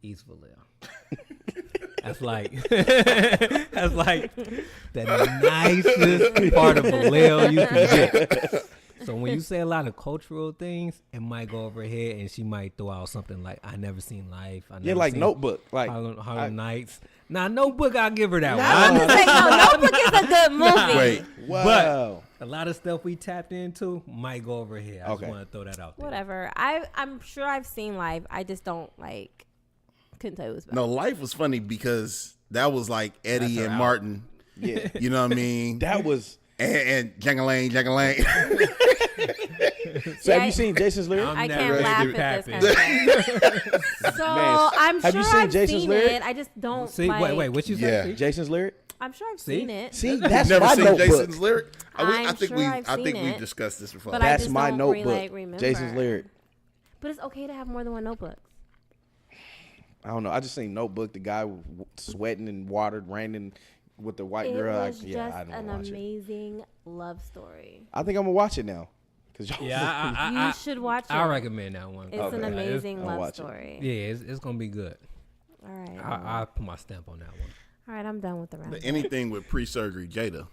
East Vallejo. That's like the nicest part of Vallejo you can get. So when you say a lot of cultural things, it might go over her head, and she might throw out something like, "I never seen Life." I never Yeah, like seen Notebook. Like Harlem Nights. Nah, Notebook, I'll give her that I one. was gonna say, no, Notebook is a good movie. Wait, wow. A lot of stuff we tapped into might go over here. I Okay. just want to throw that out there. Whatever. I'm sure I've seen Life. I just don't like. Couldn't tell you what it was about. no, Life was funny because that was like Eddie That's her and out. Martin. Yeah. You know what I mean? That was. and Jangalang, Jangalang. So Yeah, have you seen Jason's Lyric? I never can't laugh seen at this Pappy. kind of thing. So Man, I'm have sure you seen I've Jason's seen Lyric? it. I just don't See, like. wait, what you Yeah. say? Jason's Lyric? I'm sure I've See? seen it. See, that's Never my seen notebook. Jason's Lyric. I I'm think sure we I've I think seen we it, discussed this before. but I That's just my don't notebook. remember. Jason's Lyric. But it's okay to have more than one notebook. I don't know. I just seen Notebook. The guy sweating and watered, raining with the white It girl. was I just don't an watch it. amazing love story. I think I'm gonna watch it now. Cause y'all Yeah, You should watch it. I recommend that one. It's an Okay. amazing I'll love watch it. story. Yeah, it's gonna be good. All right. I'll put my stamp on that one. All right. I'm done with the round. Anything with pre-surgery Jada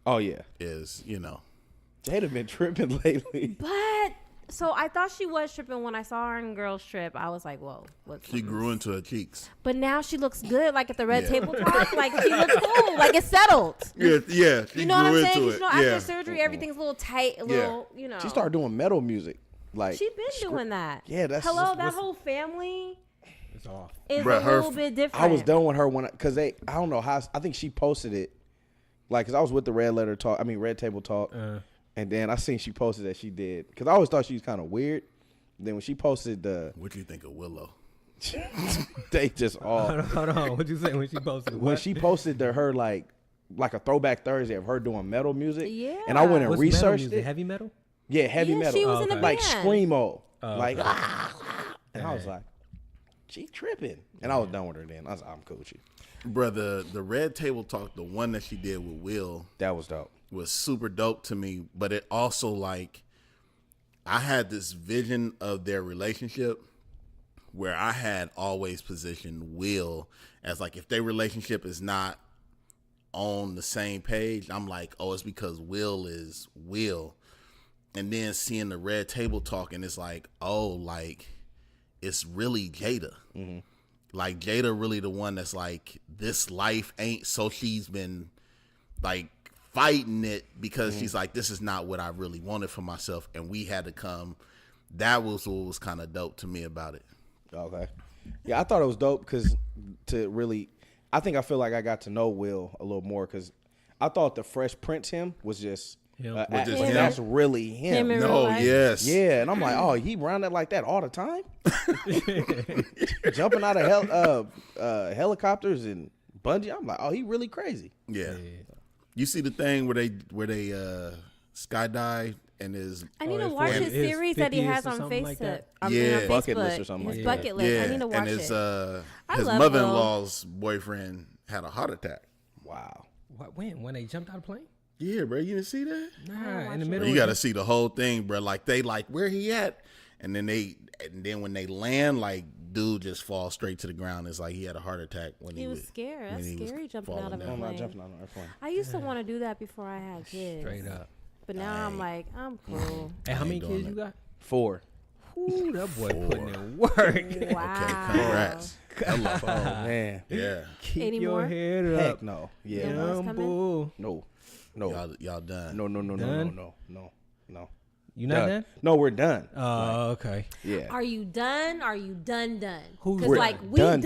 Oh yeah, is, Jada been tripping lately. But so I thought she was tripping when I saw her in Girls Trip. I was like, whoa, what's she this? grew into her cheeks. But now she looks good, like at the red Yeah. table talk. Like she looks cool, like it's settled. Yeah, yeah. She You know what I'm grew saying? into 'Cause, it. you know, after yeah. surgery, everything's a little tight, a little, you know. She started doing metal music. Like She been doing that. Yeah, that's- Hello, that's- that whole family It's off. is Bruh, a her little bit different. I was done with her cause I don't know how, I think she posted it. Like, cause I was with the Red Table Talk. And then I seen she posted that she did. Cause I always thought she was kind of weird. Then when she posted What do you think of Willow? they just all. Hold on. What'd you say when she posted? When she posted her like a throwback Thursday of her doing metal music. Yeah. And I went and What's metal researched music? it. Heavy metal? Yeah, heavy Yeah, metal. she was in the like band. screamo. Oh, like okay. and I was like, she tripping. And I was done with her then. I was like, I'm cool with you. Brother, the Red Table Talk, the one that she did with Will, That was dope. was super dope to me. But it also, like, I had this vision of their relationship where I had always positioned Will as, like, if their relationship is not on the same page, I'm like, oh, it's because Will is Will. And then seeing the Red Table Talk, and it's like, oh, like, it's really Jada. Mm-hmm. Like, Jada really the one that's like, this life ain't, so she's been, like, fighting it because she's like, this is not what I really wanted for myself. And we had to come that was what was kind of dope to me about it. Okay. Yeah, I thought it was dope because I feel like I got to know Will a little more because I thought the Fresh Prince him was just, Was just him? that's really him. Him in real No, life? yes. Yeah, and I'm like, oh, he rounded like that all the time? Jumping out of helicopters and bungee. I'm like, oh, he really crazy. Yeah. You see the thing where they skydive and his I need to if watch it his is series that he 50th has or on something like Facebook. that. Yeah. Bucket list or something His like that. bucket list. I need to watch and it. his love mother-in-law's boyfriend had a heart attack. Wow. What, when they jumped out of the plane? Yeah, bro, you didn't see that? Nah, in the watch middle. You got to see the whole thing, bro. Like they where he at, and then when they land, like dude just falls straight to the ground. It's like he had a heart attack when He was scared. when That's he was scary jumping falling out of a down. I'm not plane. jumping on an airplane. I used to want to do that before I had kids. Straight up. But now I'm like, I'm cool. Hey, how many doing kids it. you got? 4. Ooh, that boy putting in work. Wow. Okay, congrats. Oh man. Yeah, Keep Any your more? head Heck up. no. Yeah. Yeah. No. What's coming? Boo. No. y'all done. No. Done? No. You not done? No, we're done. Oh, okay. Yeah. Are you done? Are you done? Who's Because We're like we done.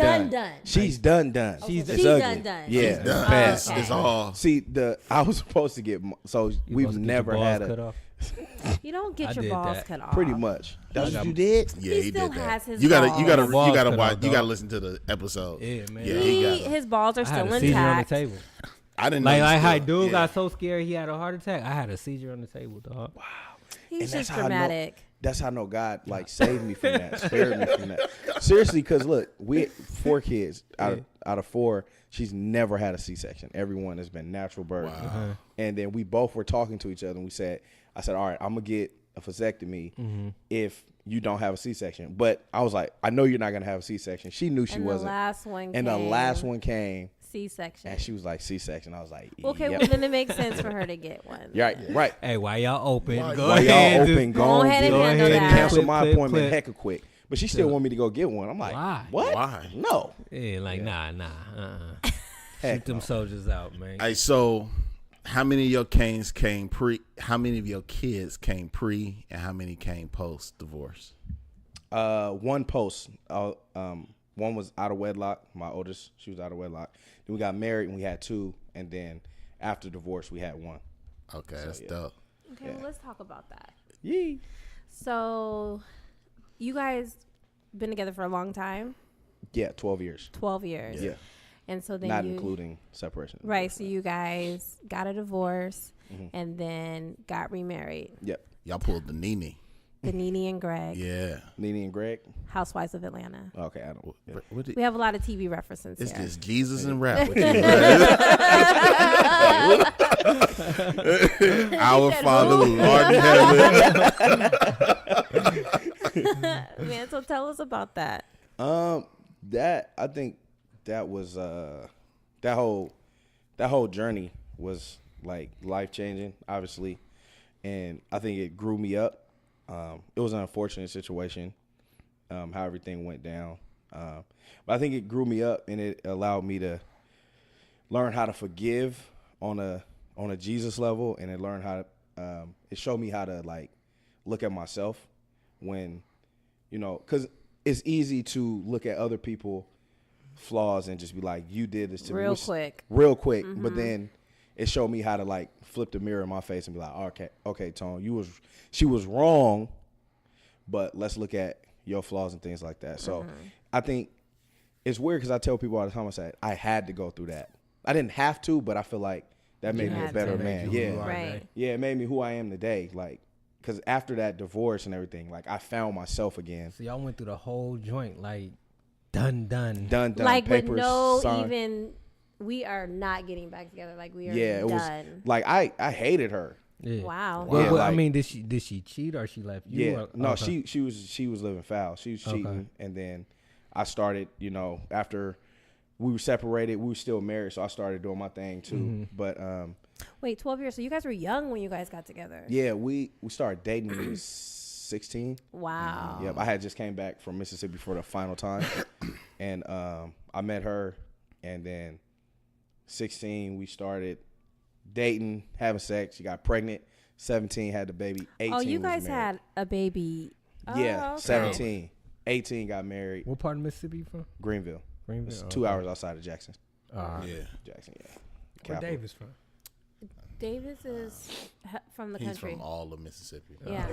She's done. She's It's done, ugly. done. Yeah. She's It's Done. bad. It's, Okay. it's all. See, I was supposed to get so You we've supposed to get never your had balls cut a off? You don't I get your did balls that. cut off. pretty much. That's got- what you did. Yeah, He he still did that. has his You gotta balls. Balls cut watch. off, You gotta dog. listen to the episode. Yeah, man. Yeah, he got it. His balls are I had still a seizure on the intact. table. I didn't know. Like, he how still- dude yeah. got so scared he had a heart attack. I had a seizure on the table, dog. He's And just how I know- dramatic. That's how I know God like saved me from that, spared me from that. Seriously, because look, we 4 kids out of 4. She's never had a C-section. Everyone has been natural birth. Wow. And then we both were talking to each other, and I said, all right, I'm gonna get a vasectomy if you don't have a C-section. But I was like, I know you're not gonna have a C-section. She knew she And wasn't. the last one And came. the last one came, C-section. and she was like C-section. I was like, Okay, yep. well then it makes sense for her to get one. Right. Hey, while y'all open, go While ahead. y'all just- open, Go ahead and handle that. cancel Clip, my clip, appointment clip. hecka quick. But she still want me to go get one. I'm like, Why? what? Why? No. Yeah, like, nah. Heck Shoot them no. soldiers out, man. Hey, so how many of your kids came pre? How many of your kids came pre, and how many came post divorce? One post. One was out of wedlock. My oldest, she was out of wedlock. Then we got married and we had 2, and then after divorce we had 1. Okay, that's yeah. dope. Okay, well let's talk about that. Yee. So, you guys been together for a long time? Yeah, 12 years. 12 years. Yeah, And so then not you including separation. right. So you guys got a divorce Mm-hmm. and then got remarried. Yep. Y'all pulled the Nene. The Nene and Greg, Yeah. Nene and Greg. Housewives of Atlanta. Okay, I don't. Yeah. What We have a lot of TV references it's here. just Jesus and rap. With you, Our said Father who? who art in heaven. Man, so tell us about that. That I think that was that whole journey was like life changing, obviously, and I think it grew me up. It was an unfortunate situation, how everything went down, but I think it grew me up and it allowed me to learn how to forgive on a Jesus level, and it learned how to it showed me how to like look at myself when, you know, because it's easy to look at other people flaws and just be like, you did this to me Real quick. but then it showed me how to like flip the mirror in my face and be like, okay Tone, she was wrong, but let's look at your flaws and things like that. So I think it's weird because I tell people all the time, I say I had to go through that. I didn't have to, but I feel like that made me a had better to. man. Made you who Yeah, you are Right. today. yeah, it made me who I am today. Like, because after that divorce and everything, like I found myself again. So y'all went through the whole joint, like, done. Done. Like with papers no signed. even, we are not getting back together. Like we are Yeah, it was done. like I hated her. Yeah. Wow. Well, Yeah, but, I like- mean, did she cheat or she left you? Yeah, or- no, okay. she was living foul. She was cheating, and then I started, you know, after we were separated, we were still married, so I started doing my thing too. But Wait, 12 years. So you guys were young when you guys got together. yeah, we started dating when we was 16. Wow. Yep, I had just came back from Mississippi for the final time, and I met her, and then 16 we started dating, having sex. She got pregnant. 17 had the baby. 18. Oh, you was guys married. had a baby Yeah, okay. 17. 18 got married. What part of Mississippi you from? Greenville. Greenville. It's 2 hours outside of Jackson. Yeah. Jackson, yeah. Where Capital. Davis from? Davis is from the He's country. from all of Mississippi. Yeah.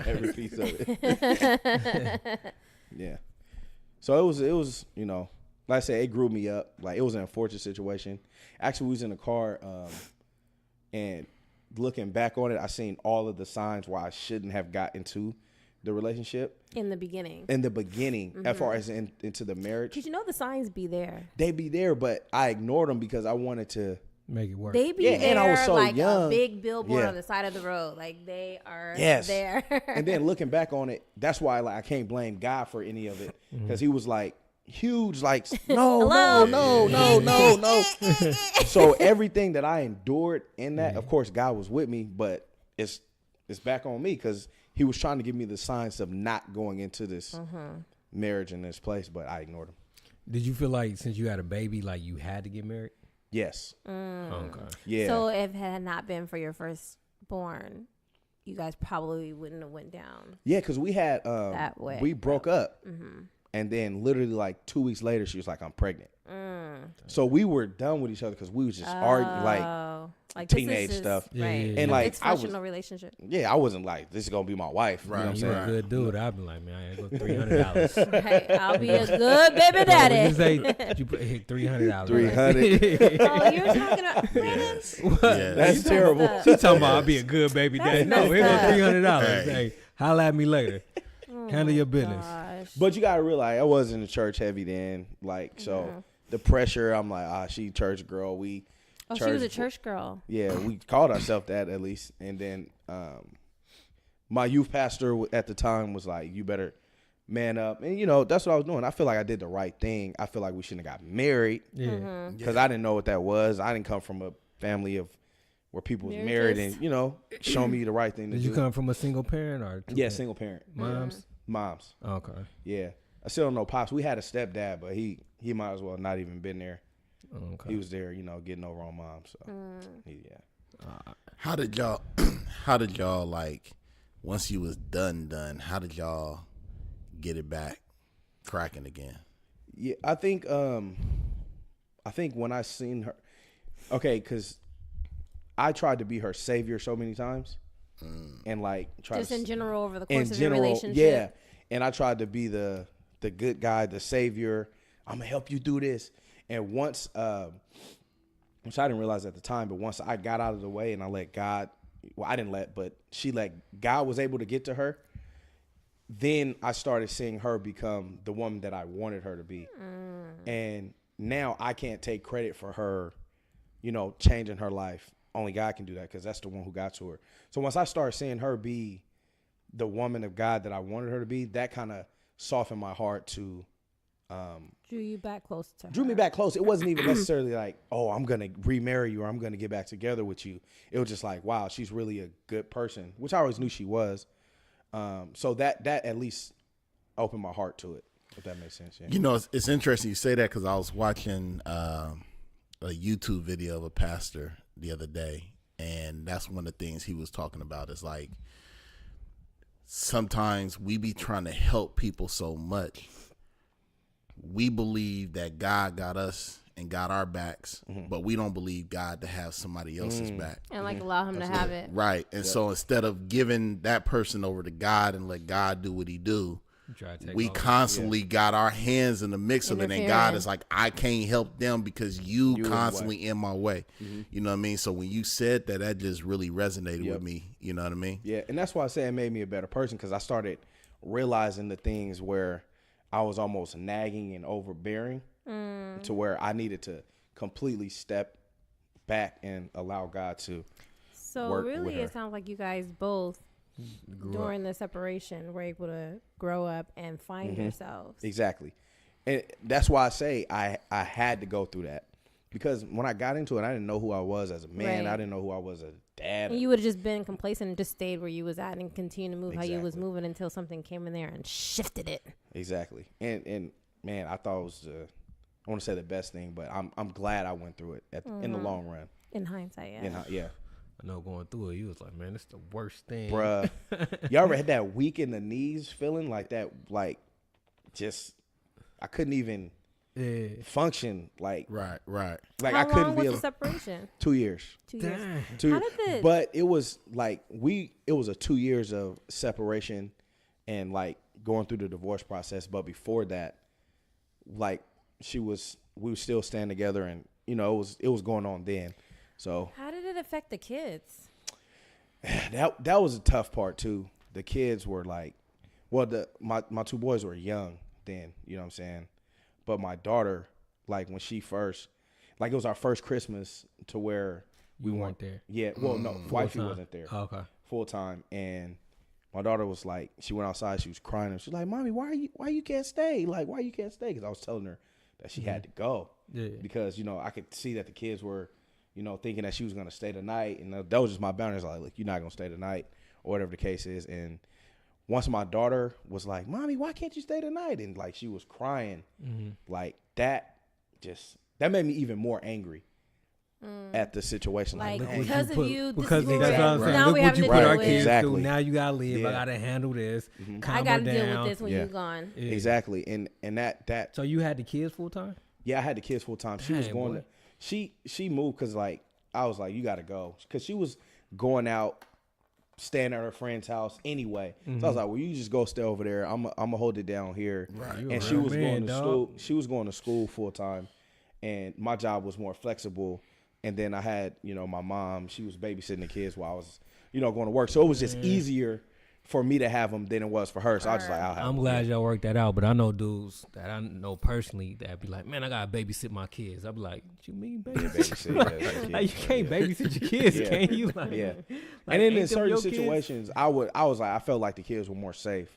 Every piece of it. Yeah. So it was, you know, like I said, it grew me up. Like, it was an unfortunate situation. Actually, we was in the car, and looking back on it, I seen all of the signs why I shouldn't have got into the relationship. In the beginning. In the beginning, as far as into the marriage. Because you know the signs be there. They be there, but I ignored them because I wanted to. Make it work. They be Yeah, there and I was so like young. a big billboard Yeah. on the side of the road. Like they are Yes. there. And then looking back on it, that's why like I can't blame God for any of it, because he was like huge, like no. So everything that I endured in that, of course, God was with me, but it's back on me because he was trying to give me the signs of not going into this marriage in this place, but I ignored him. Did you feel like since you had a baby, like you had to get married? Yes. Okay. Yeah. So if it had not been for your firstborn, you guys probably wouldn't have went down. Yeah, because we had That way, we broke up, and then literally like 2 weeks later, she was like, "I'm pregnant." So we were done with each other because we was just arguing like this teenage is stuff. Yeah, right. yeah, And yeah. like I was, Dysfunctional relationship. yeah, I wasn't like this is gonna be my wife. You know what I'm You a saying? good dude. I'd be like, man, I gotta go $300. Hey, I'll be a good baby daddy. Say you put $300. 300. Oh, you're talking about Yes. That's terrible. She talking about I'll be a good baby daddy. That's No, here's messed up. $300. Hey. Hey, holla at me later. Handle your business. Gosh. But you gotta realize I wasn't a church heavy then. Like so, the pressure. I'm like, she church girl. We. Oh, she was a church girl. Yeah, we called ourselves that at least. And then my youth pastor at the time was like, "You better man up." And you know, that's what I was doing. I feel like I did the right thing. I feel like we shouldn't have got married Yeah. because I didn't know what that was. I didn't come from a family of where people was married Marriages. and you know show me the right thing to Did do. you come from a single parent or two Yeah, parents? single parent. Moms? Moms. Okay. Yeah, I still don't know pops. We had a stepdad, but he might as well not even been there. Okay. He was there, you know, getting over on mom. So yeah. How did y'all like once you was done, how did y'all get it back cracking again? Yeah, I think when I seen her, okay, because I tried to be her savior so many times, and like try Just to in general over the in course of your general, relationship. yeah. And I tried to be the good guy, the savior. I'm gonna help you do this. And once, which I didn't realize at the time, but once I got out of the way and I let God, well, I didn't let, but God was able to get to her. Then I started seeing her become the woman that I wanted her to be. And now I can't take credit for her, you know, changing her life. Only God can do that because that's the one who got to her. So once I started seeing her be the woman of God that I wanted her to be, that kind of softened my heart to Drew you back close to her. drew me back close. It wasn't even necessarily like, oh, I'm going to remarry you or I'm going to get back together with you. It was just like, wow, she's really a good person, which I always knew she was. So that at least opened my heart to it, if that makes sense. Yeah. You know, it's interesting you say that because I was watching a YouTube video of a pastor the other day, and that's one of the things he was talking about is like sometimes we be trying to help people so much. We believe that God got us and got our backs, but we don't believe God to have somebody else's back. And like allow him to have it. Right. And so instead of giving that person over to God and let God do what he do, Try to take we all constantly got our hands in the mix of it. And God Interfering. is like, I can't help them because you constantly in my way. You know what I mean? So when you said that, that just really resonated with me. You know what I mean? Yeah, and that's why I say it made me a better person because I started realizing the things where I was almost nagging and overbearing to where I needed to completely step back and allow God to So work with really, her. it sounds like you guys both during the separation were able to grow up and find yourselves. Exactly. And that's why I say I had to go through that because when I got into it, I didn't know who I was as a man. Right. I didn't know who I was as a dad. And you would have just been complacent and just stayed where you was at and continued to move how you was Exactly. moving until something came in there and shifted it. Exactly. And man, I thought it was I want to say the best thing, but I'm glad I went through it in the long run. In hindsight, yeah. Yeah. I know going through it, you was like, man, it's the worst thing. Bruh. Y'all ever had that weak in the knees feeling like that? Like, just, I couldn't even function. Like, Right. like How I couldn't long be was able. the separation? 2 years. 2 years. Dang. How did the But it was like it was a 2 years of separation and like going through the divorce process. But before that, like we were still staying together, and you know it was going on then. So how did it affect the kids? that was a tough part too. The kids were like, well, my two boys were young then, you know what I'm saying? But my daughter, like when she first, like it was our first Christmas to where we weren't there. Yeah, well, no, wifey wasn't there. Oh, okay. Full time, and my daughter was like, she went outside, she was crying, and she's like, "Mommy, why you can't stay? Like, why you can't stay?" Because I was telling her that she had to go, because you know I could see that the kids were, you know, thinking that she was gonna stay the night, and that was just my boundaries. Like, look, you're not gonna stay the night, or whatever the case is. And once my daughter was like, "Mommy, why can't you stay the night?" and like she was crying, like that made me even more angry at the situation. Like, Like, because of you, this because is what that's what I'm saying. now Look we what have you to put deal our with. kids Exactly. through. Now you gotta leave. Yeah. I gotta handle this. I gotta deal down. with this when Yeah. you're gone. Yeah. exactly, and that So you had the kids full time? yeah, I had the kids full time. She was Dang, going boy. to, she moved because like I was like, you got to go, because she was going out, staying at her friend's house anyway. So I was like, well, you just go stay over there. I'm gonna hold it down here. Right. You And a she real was man, going to dog. school. She was going to school full time, and my job was more flexible. And then I had, you know, my mom. She was babysitting the kids while I was, you know, going to work. So it was just easier for me to have them than it was for her. So I was just like, I'll have I'm them. glad y'all worked that out, but I know dudes that I know personally that be like, man, I gotta babysit my kids. I be like, what you mean babysit? Babysit, Like, you can't babysit your kids, Yeah. can you? Like, Yeah. like, And then ain't in them certain your kids? situations, I was like, I felt like the kids were more safe,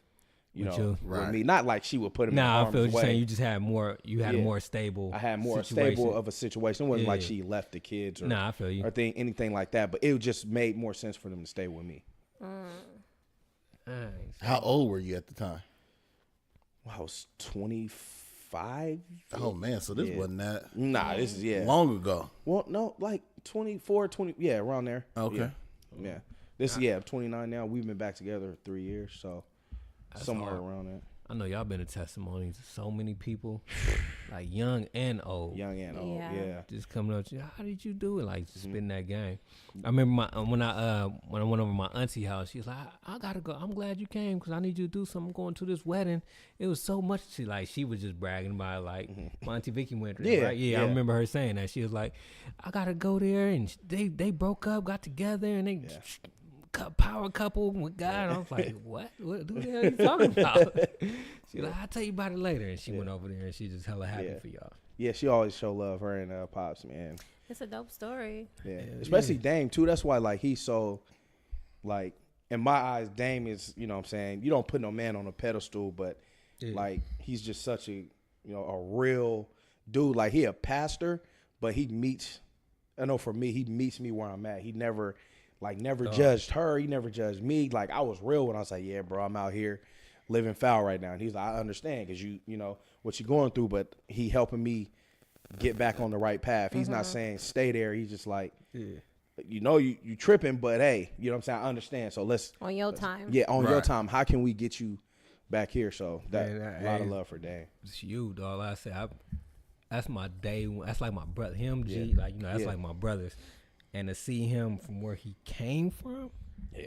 you With know, you. with Right. me. Not like she would put them in Nah, I harm's feel what you're way. saying. You just had more. You had a Yeah. more stable. I had more situation. stable of a situation. It wasn't like Yeah. she left the kids or, Nah, I feel you. or anything like that. But it just made more sense for them to stay with me. Nice. How old were you at the time? Well, I was 25. Oh man, so this Yeah. wasn't that Nah, this is, yeah. long ago. Well, no, like 24, 20. Yeah, around there. Okay. Yeah. This, I'm 29 now. We've been back together 3 years. So somewhere hard. around that. I know y'all been a testimony to so many people, like young and old. Young and old. Yeah. Yeah. Just coming up to you, how did you do it? Like spitting that game. I remember when I went over to my auntie house, she was like, I gotta go. I'm glad you came because I need you to do something. I'm going to this wedding. It was so much. She was just bragging about it, like my auntie Vicky went there. Yeah, Right? Yeah, I yeah. remember her saying that. She was like, I gotta go there, and they broke up, got together, and they power couple with God. I was like, what? What the hell are you talking about? She's like, I'll tell you about it later. And she went over there, and she just hella happy Yeah. for y'all. Yeah, she always show love, her and Pops, man. It's a dope story. Yeah. Especially Dame, too. That's why, like, he's so, like, in my eyes, Dame is, you know what I'm saying, you don't put no man on a pedestal, but, like, he's just such a, you know, a real dude. Like, he a pastor, but he meets, I know for me, he meets me where I'm at. He never judged her. He never judged me. Like, I was real when I was like, yeah, bro, I'm out here living foul right now. And he's like, I understand because you know, what you're going through, but he helping me get back on the right path. He's not saying stay there. He's just like, you know, you tripping, but hey, you know what I'm saying? I understand. So let's. On your time. Yeah, on your Right. time. How can we get you back here? So that Man, a lot of hey. love for Dame. It's you, dog. Like I said, that's my day one. That's like my brother. Him, G, Yeah. like, you know, that's Yeah. like my brothers. And to see him from where he came from,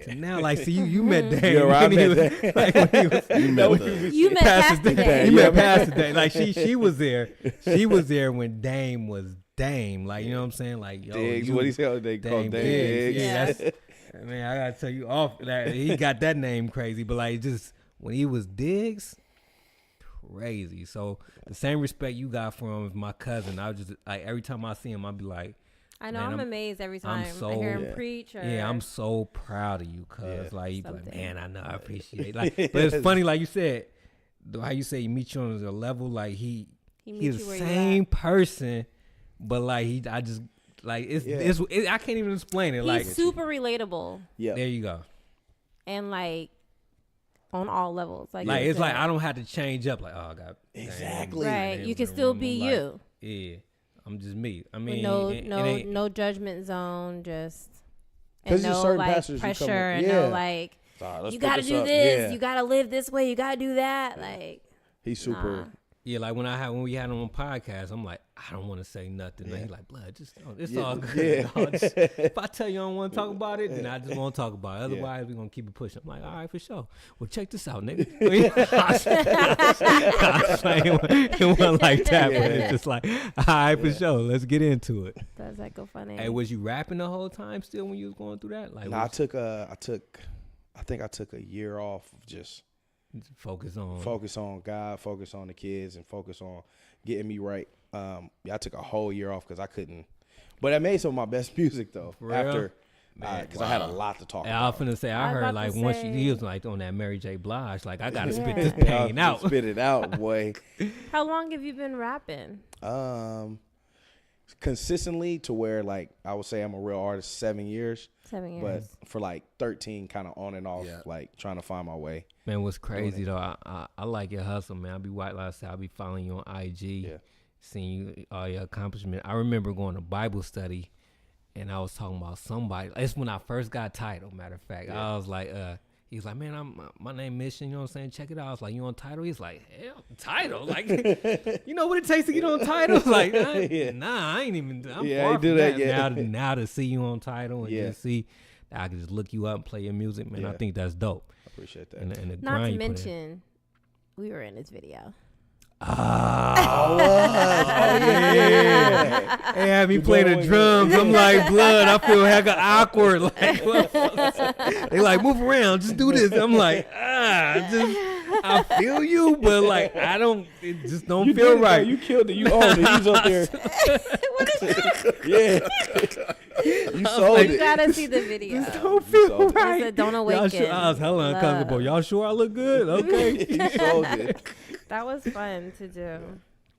to now, like, see, you met Dame. Yeah, right, I when he met was- Dame. like, when he was, You met Pastor Dame. Day. You met Pastor Dame. Like, she was there. She was there when Dame was Dame. Like, you know what I'm saying? Like, yo, Diggs, you, what he said, they call Dame Diggs. Yeah, that's, man, I gotta tell you off that he got that name crazy, but like just when he was Diggs, crazy. So the same respect you got for him as my cousin, I was just like every time I see him, I'd be like, I know. man, I'm amazed every I'm time so- I hear him Yeah. preach. Or yeah, I'm so proud of you, cuz Yeah. like you be like, Something. man, I know, I appreciate it. Like, but it's funny, like you said, how you say he meet you on a level, like He he's meets the you where you same at. person, but like I just like Yeah. I can't even explain it. He's Like super relatable Yeah. there you go. and like on all levels. Like Like you it's like said. I don't have to change up. Like, oh, I got Exactly. Right. Dame You in can the still room. be I'm you. Yeah, I'm just me. I With mean, no it ain't- no judgment zone. Just and 'Cause there's no certain like pastors you come pressure with- and yeah. no like Let's you put gotta this do up. this, Yeah. you gotta live this way, you gotta do that. Like He's super. Yeah, like when we had him on podcast, I'm like, I don't want to say nothing. Yeah. He's like, blood, just it's Yeah, all good. yeah. dog. If I tell you I don't want to talk about it, then I just won't talk about it. Otherwise, we're gonna keep it pushing. I'm like, all right, for sure. Well, check this out, nigga. It wasn't like that, but it's just like, all right, for sure. Let's get into it. that's like a funny. Hey, was you rapping the whole time still when you was going through that? Like, No, I think I took a year off of just focus on focus on God, focus on the kids, and focus on getting me right. I took a whole year off because I couldn't. But I made some of my best music though. For real? After, because I had a lot to talk And I about. was finna say, I I was heard about like to once say- he was like on that Mary J. Blige, like I gotta spit Yeah. this Yeah, pain out. spit it out, boy. How long have you been rapping? Consistently to where like I would say I'm a real artist 7 years, 7 years. but for like 13, kind of on and off, Yeah. like trying to find my way. Man, what's crazy though, I like your hustle, man. I be white, like I said, I be following you on IG, Yeah. seeing you, all your accomplishments. I remember going to Bible study, and I was talking about somebody. It's when I first got Tidal. Matter of fact, I was like, he's like, man, my name Mission. You know what I'm saying? Check it out. I was like, you on Tidal? He's like, hell, Tidal. Like, you know what it takes to get on Tidal? Like, nah, I ain't even. I'm Yeah, far I do from that, that. yeah. Now to see you on Tidal and Yeah. just see that I can just look you up and play your music, man. I Yeah. think that's dope. I appreciate that. And the Not grind to you put in. mention, we were in this video. Yeah. They had me play the drums. I'm like, blood, I feel hecka awkward. Like, they like, move around, just do this. I'm like, I feel you, but like, it just don't You feel did it, right. though. You killed it. You owned it. He's up there. Yeah. You sold You it. gotta see the video. Don't You feel sold it. right. It's a don't Y'all awaken. sure, I was hella uncomfortable. Love. Y'all sure I look good? Okay. You sold it. That was fun to do.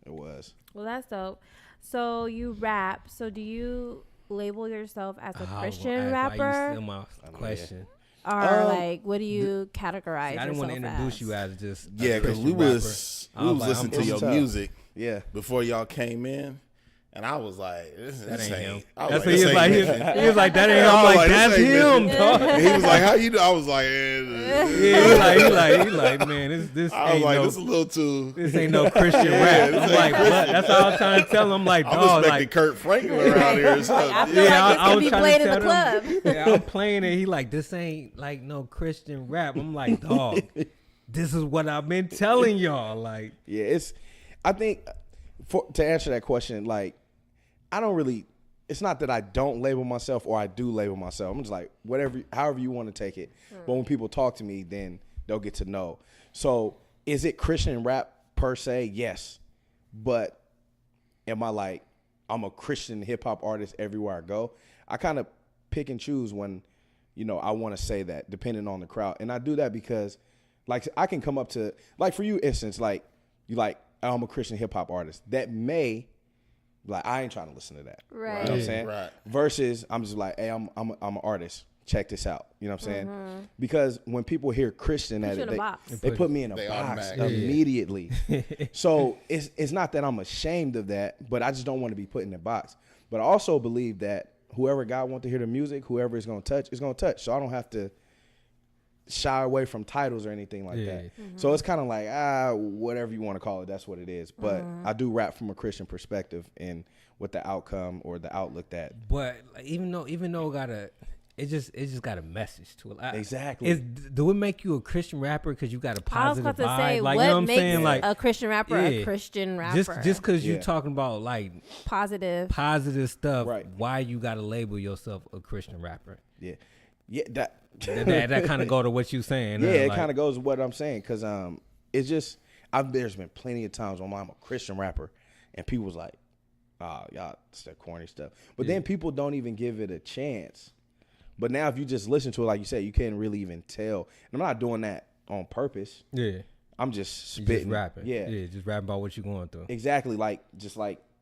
It was. Well, that's dope. So you rap. So do you label yourself as a Christian rapper, My question. or like what do you categorize? I didn't want to yourself introduce as? you as just Yeah, because we was listening to I'm your tough. music Yeah. before y'all came in, and I was like, "This That ain't him. I was That's what "This he was ain't like. Mission." He was like, that ain't him. I I'm was like, like, that's this ain't him, dog. And he was like, "How you do?" I was like, Yeah, he like, man, this I was ain't like, no, this is a little too. this ain't no Christian rap. this I'm ain't like, Christian. what? That's all I'm trying to tell him. I'm like, I'm dog, expecting like, Kurt Franklin around here or something. I feel yeah, like I this was could be trying played to in the tell club. him. Yeah, I'm playing it. He like, this ain't like no Christian rap. I'm like, dog, this is what I've been telling y'all. Like, Yeah, I think to answer that question, like, I don't really, it's not that I don't label myself or I do label myself. I'm just like, however you want to take it. But when people talk to me, then they'll get to know. So is it Christian rap per se? Yes. But am I like, I'm a Christian hip hop artist everywhere I go? I kind of pick and choose when, I want to say that depending on the crowd. And I do that because like I can come up to, like for you instance, like you like, I'm a Christian hip hop artist. That may, like, I ain't trying to listen to that. Right. You know what I'm saying? Right. Versus I'm just like, hey, I'm an artist. Check this out. You know what I'm saying? Because when people hear Christian Put at you it, in a box. they put me in a They box automatically- immediately. So it's not that I'm ashamed of that, but I just don't want to be put in a box. But I also believe that whoever God wants to hear the music, whoever is going to touch, is going to touch. So I don't have to shy away from titles or anything like that. So it's kind of like, whatever you want to call it, that's what it is. But I do rap from a Christian perspective and with the outcome or the outlook that. but like, even though it just got a message to it. Exactly. Do it make you a Christian rapper because you got a I was positive about to vibe? say, Like, what you know what I'm makes saying? Like, a Christian rapper a yeah. Christian rapper? just because Yeah. you're talking about like positive. stuff, Right. why you got to label yourself a Christian rapper? Yeah. Yeah. That. that kind of go to what you saying. Yeah, it like, kind of goes with what I'm saying because it's just there's been plenty of times when I'm a Christian rapper and people was like, y'all, it's that corny stuff. But then people don't even give it a chance. But now if you just listen to it, like you said, you can't really even tell. And I'm not doing that on purpose. Yeah, I'm just you spitting. just rapping. Yeah, just rapping about what you're going through. exactly. Like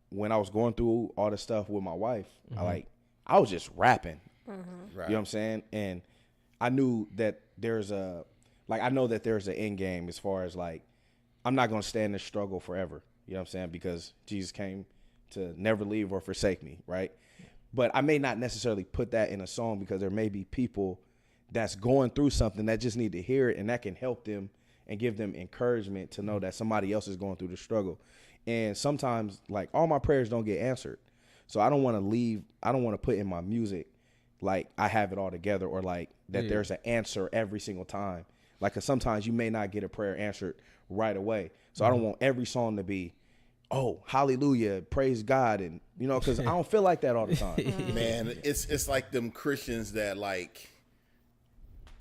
when I was going through all the stuff with my wife, I was just rapping. Right. You know what I'm saying? And I knew that I know that there's an end game as far as like, I'm not going to stay in this struggle forever. You know what I'm saying? Because Jesus came to never leave or forsake me, right? But I may not necessarily put that in a song because there may be people that's going through something that just need to hear it, and that can help them and give them encouragement to know that somebody else is going through the struggle. And sometimes, like, all my prayers don't get answered. So I don't want to put in my music like I have it all together, or like that there's an answer every single time. Like, 'cause sometimes you may not get a prayer answered right away. So I don't want every song to be, oh, hallelujah, praise God. And, you know, because I don't feel like that all the time. Man, it's like them Christians that, like,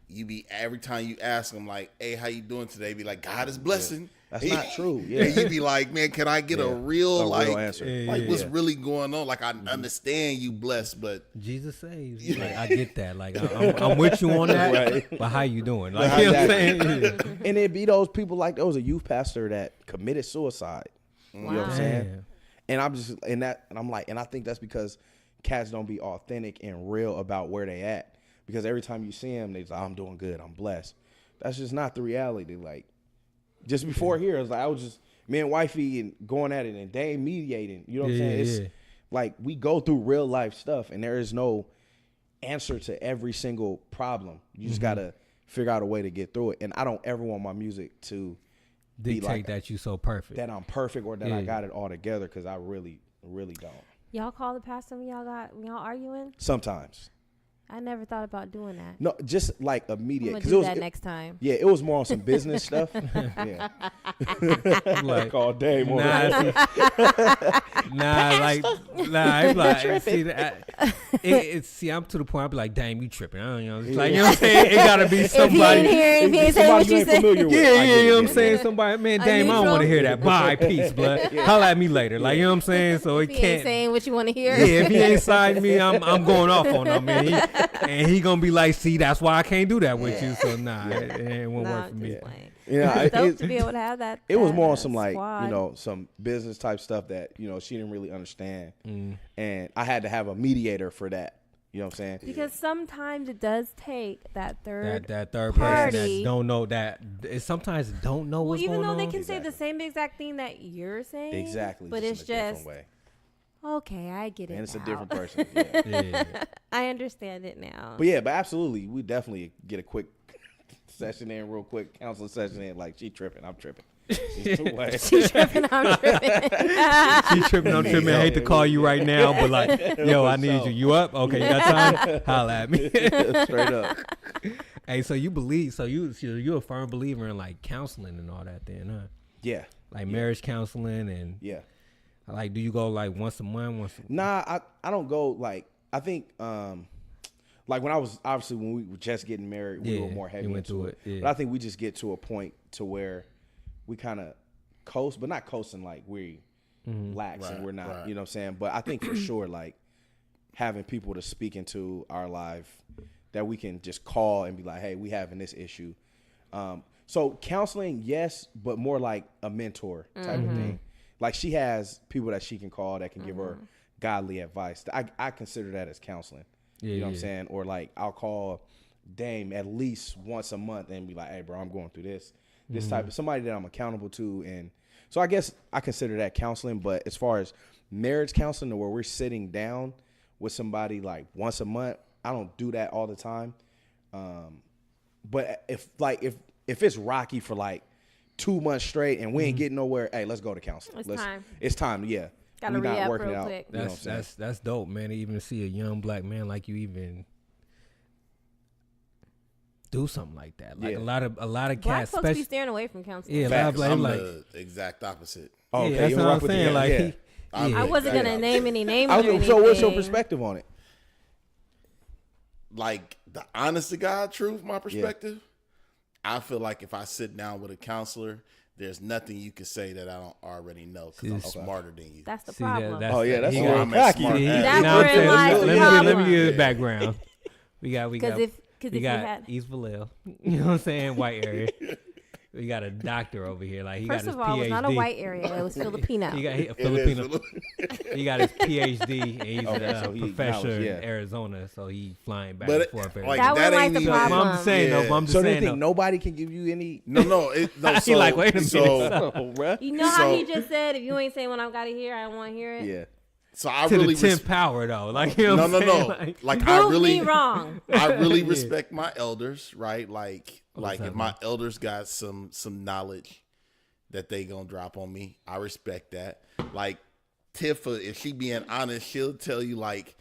you be, every time you ask them, like, hey, how you doing today? Be like, God is blessing. That's not true. Yeah. And you be like, man, can I get a real answer? Like, what's really going on? Like, I understand you blessed, but Jesus saves. Like, I get that. Like, I'm with you on that. Right. But how you doing? Like, you know what I'm saying? And it be those people, like, there was a youth pastor that committed suicide. You know what I'm saying? Damn. And I'm just and I'm like, and I think that's because cats don't be authentic and real about where they at. Because every time you see them, they like, I'm doing good, I'm blessed. That's just not the reality. Like, just before here, it was like, I was just me and wifey and going at it, and they mediating. You know what I'm saying? It's like we go through real life stuff, and there is no answer to every single problem. You just gotta figure out a way to get through it. And I don't ever want my music to Dictate be like that you so perfect. that I'm perfect or that I got it all together, because I really, really don't. Y'all call the pastor when y'all arguing? Sometimes. I never thought about doing that. No, just like I'm immediate. gonna 'Cause do it was that next time. Yeah, it was more on some business stuff. Yeah. Like, All day more. See, I'm to the point. I be like, damn, you tripping? I don't know. It's like, you know what I'm saying? It gotta be somebody. If he ain't saying what you said. familiar with. Yeah, I get you it, know what I'm yeah. saying? Somebody, man, damn, I don't want to hear that. Bye, peace, blood. Holla at me later. Like, you know what I'm saying? So it If he ain't can't. saying what you want to hear. Yeah, if he ain't siding me, I'm going off on him, man. And he gonna be like, see, that's why I can't do that with you. So it won't work for me. Yeah, It's dope to be able to have that. it was that, more on some like squad. some business type stuff that she didn't really understand, and I had to have a mediator for that. You know what I'm saying? Because sometimes it does take that third. That third party. person that don't know that sometimes don't know Well, what's even going on. though they can say the same exact thing that you're saying. Exactly. But it's in a different just way. okay. I get it. And it's now. a different person. Yeah. Yeah. I understand it now. But yeah, but absolutely, we definitely get a quick session in, real quick counseling session in. Like, she tripping, I'm tripping. It's two ways. She tripping. I'm tripping. She tripping, I'm tripping. I hate to call you right now, but like, yo, I need you. You up? Okay, you got time? Holla at me. Straight up. Hey, so you believe? So you're a firm believer in like counseling and all that, then, huh? Yeah. Like marriage counseling and Yeah. like, do you go like once a month? Nah, I don't go like, I think like when I was obviously when we were just getting married, we were more heavy went into through it. it, yeah. But I think we just get to a point to where we kind of coast, but not coasting like we lax and we're not, right. you know what I'm saying? But I think for sure, like having people to speak into our life that we can just call and be like, hey, we having this issue. So counseling, yes, but more like a mentor type of thing. Like, she has people that she can call that can give her godly advice. I consider that as counseling. Yeah, you know what I'm saying? Or like, I'll call Dame at least once a month and be like, hey, bro, I'm going through this type of somebody that I'm accountable to. And so I guess I consider that counseling. But as far as marriage counseling, where we're sitting down with somebody like once a month, I don't do that all the time. But if it's rocky for like 2 months straight and we ain't getting nowhere, hey, let's go to counseling. It's time. Yeah. Gotta we not re-up working it real out. quick. You know what I'm saying? That's dope, man. To even see a young black man like you even do something like that. Like a lot of Black cats, folks be steering away from counseling. yeah, a lot of black I'm like the exact opposite. Oh, yeah, okay, that's you what rock I'm with the saying. young- Like, yeah. I wasn't gonna name any names or anything. So what's your perspective on it? Like, the honest to God truth, my perspective, I feel like if I sit down with a counselor, there's nothing you can say that I don't already know because I'm smarter than you. That's the see, problem. Oh, yeah, that's he a got- little I'm a cocky. smart ass. That's Now I'm where saying, lies the let me problem. give you the background. We got Because if you got had, East Vallejo. You know what I'm saying? White area. We got a doctor over here. Like, he first got his of all, PhD. it's not a white area. It was Filipino. He got a It Filipino. is. He got his PhD, and he's Okay, so a he professor acknowledged, in Arizona, so he flying back But and forth. every like, day. That that was like ain't the even. problem. I'm just saying, though. Yeah. But I'm just So they saying, think though. nobody can give you any? No. He like, wait a minute. So, Oh, bruh. You know how he So- just said, if you ain't saying what I gotta hear, I don't want to hear it. Yeah. So I to really the 10th power though. Like, you know no, what I'm saying? Like I Prove really me wrong. I really respect my elders, right? Like What's if up, my man? elders got some knowledge that they gonna drop on me, I respect that. Like Tiff, if she being honest, she'll tell you like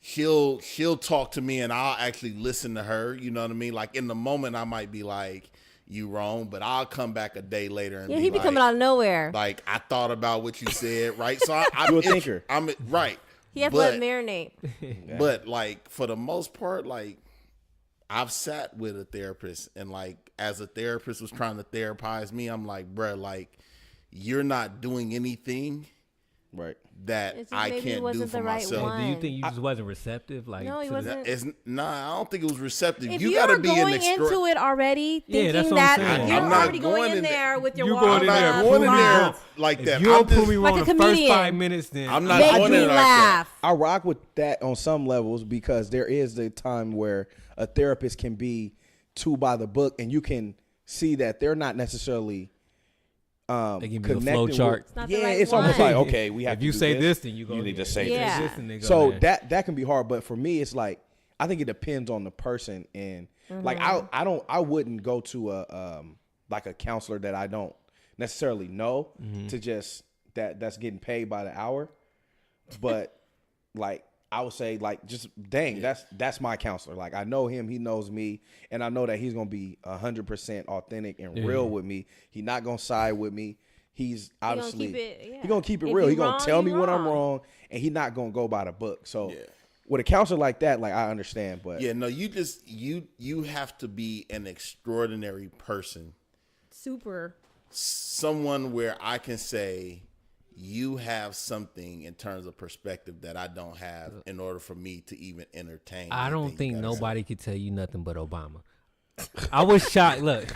she'll talk to me and I'll actually listen to her. You know what I mean? Like in the moment, I might be like, "You wrong," but I'll come back a day later and Yeah, be he be like, coming out of nowhere. like I thought about what you said, right? So I'm You a thinker. I'm right. He has to let it marinate. But like for the most part, like I've sat with a therapist and like as a therapist was trying to therapize me, I'm like, bruh, like you're not doing anything Right. that It's just I maybe it can't do wasn't for the right myself. one. Do you think you just wasn't receptive? Like, No, he to the- wasn't. It's I don't think it was receptive. If you you're gotta be going an into it already Yeah, that's thinking what I'm that saying. you're I'm not already going going in in there with your You walls going in I'm there up, not going in there loud. like that. If you don't I'm prove just- me Like wrong a the first comedian. 5 minutes, then I'm not Make going me in there like that. laugh. I rock with that on some levels because there is the time where a therapist can be too by the book and you can see that they're not necessarily They give you a connecting flow with- chart. It's not the Yeah, right it's almost one. like, okay, we have If to you do say this, this, then you go. you need there. to say If you this. say Yeah. this, then they go So there. that can be hard, but for me, it's like I think it depends on the person, and like I wouldn't go to a like a counselor that I don't necessarily know to just that's getting paid by the hour, but like I would say like just dang that's my counselor. Like I know him, he knows me, and I know that he's gonna be 100% authentic and real with me. He's not gonna side with me. He's obviously he gonna keep it If real. you He gonna wrong, tell you me when I'm wrong. wrong, and he not gonna go by the book. So with a counselor like that, like I understand, but Yeah, no, you just you have to be an extraordinary person. Super. Someone where I can say you have something in terms of perspective that I don't have in order for me to even entertain. I don't anything think you gotta nobody could tell you nothing but Obama. I was shocked. Look,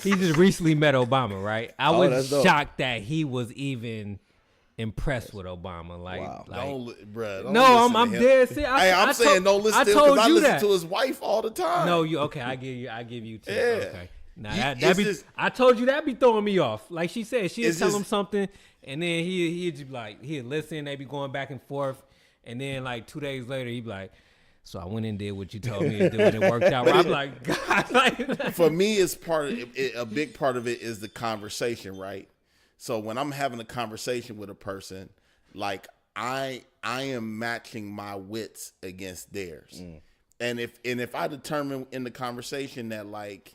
he just recently met Obama, right? I that's was dope. shocked that he was even impressed with Obama. Like, Wow. like Don't no, listen I'm to him. dead serious. Hey, I'm saying don't listen to him because I listen to his wife all the time. No, you okay? I give you two. Yeah. Okay. Now You- that it's be. just- I told you that be throwing me off. Like she said, she'd It's tell just- him something, and then he'd just be like he'd listen. They be going back and forth, and then like 2 days later he'd be like, "So I went and did what you told me to do, and it worked out." I'm like, God, like, For me, it's part of it, a big part of it is the conversation, right? So when I'm having a conversation with a person, like I am matching my wits against theirs. And if I determine in the conversation that like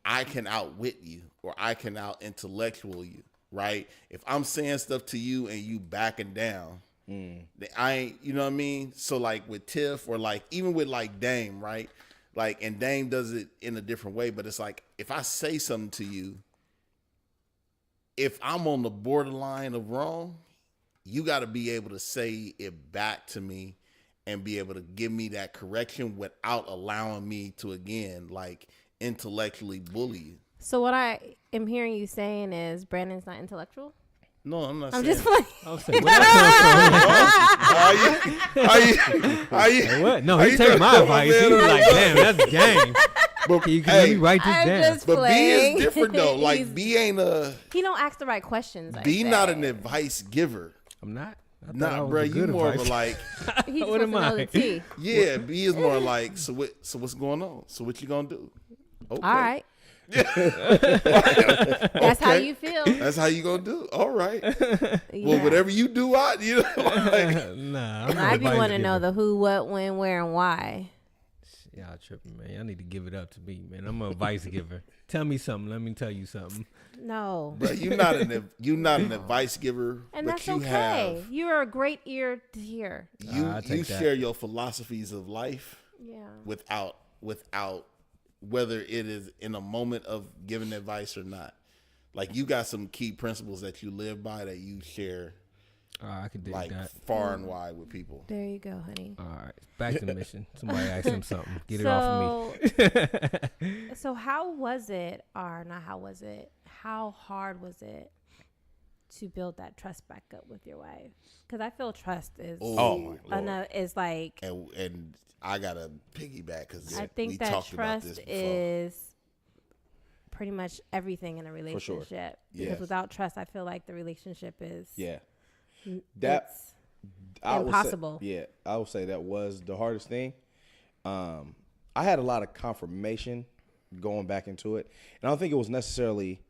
I can outwit you or I can out intellectual you, right? If I'm saying stuff to you and you backing down, then I ain't, you know what I mean? So like with Tiff or like even with like Dame, right? Like, and Dame does it in a different way, but it's like if I say something to you, if I'm on the borderline of wrong, you got to be able to say it back to me and be able to give me that correction without allowing me to, again, like intellectually bully you. So what I am hearing you saying is Brandon's not intellectual? No, I'm not I'm saying just playing. I was saying, where that How you, come from? What? No, how he you take gonna my come advice. up He there? was like, "Damn, that's game." But, Can you let me write this I'm down? just but B playing. is different though. Like He's- B ain't a he don't ask the right questions. I B not say. an advice giver. I'm not. I thought I Nah, was bro, a you good more of advice. a like, He's What supposed am to know I? the tea. yeah. B is more like, so what's going on? So what you gonna do? Okay. All right. That's how Okay. you feel. That's how you gonna do. All right. Well, Yeah. whatever you do, like, Nah, I'm I be advice want to know giver. the who, what, when, where, and why. Y'all tripping, man. Y'all need to give it up to me, man. I'm a advice giver. Tell me something. Let me tell you something. No. But you're not an advice giver, And but that's you okay. have You're a great ear to hear. I'll take you that. share your philosophies of life Yeah. without whether it is in a moment of giving advice or not. Like you got some key principles that you live by that you share I could dig like that. far and wide with people. There you go, honey. All right, back to the mission. Somebody ask him something. Get it off of me. So how was it, or not how was it, how hard was it to build that trust back up with your wife? Because I feel trust is Oh my Lord. is like, And I gotta piggyback because I think that trust is pretty much everything in a relationship. Yes. Because without trust, I feel like the relationship is yeah. it's- impossible. I would say that was the hardest thing. I had a lot of confirmation going back into it, and I don't think it was necessarily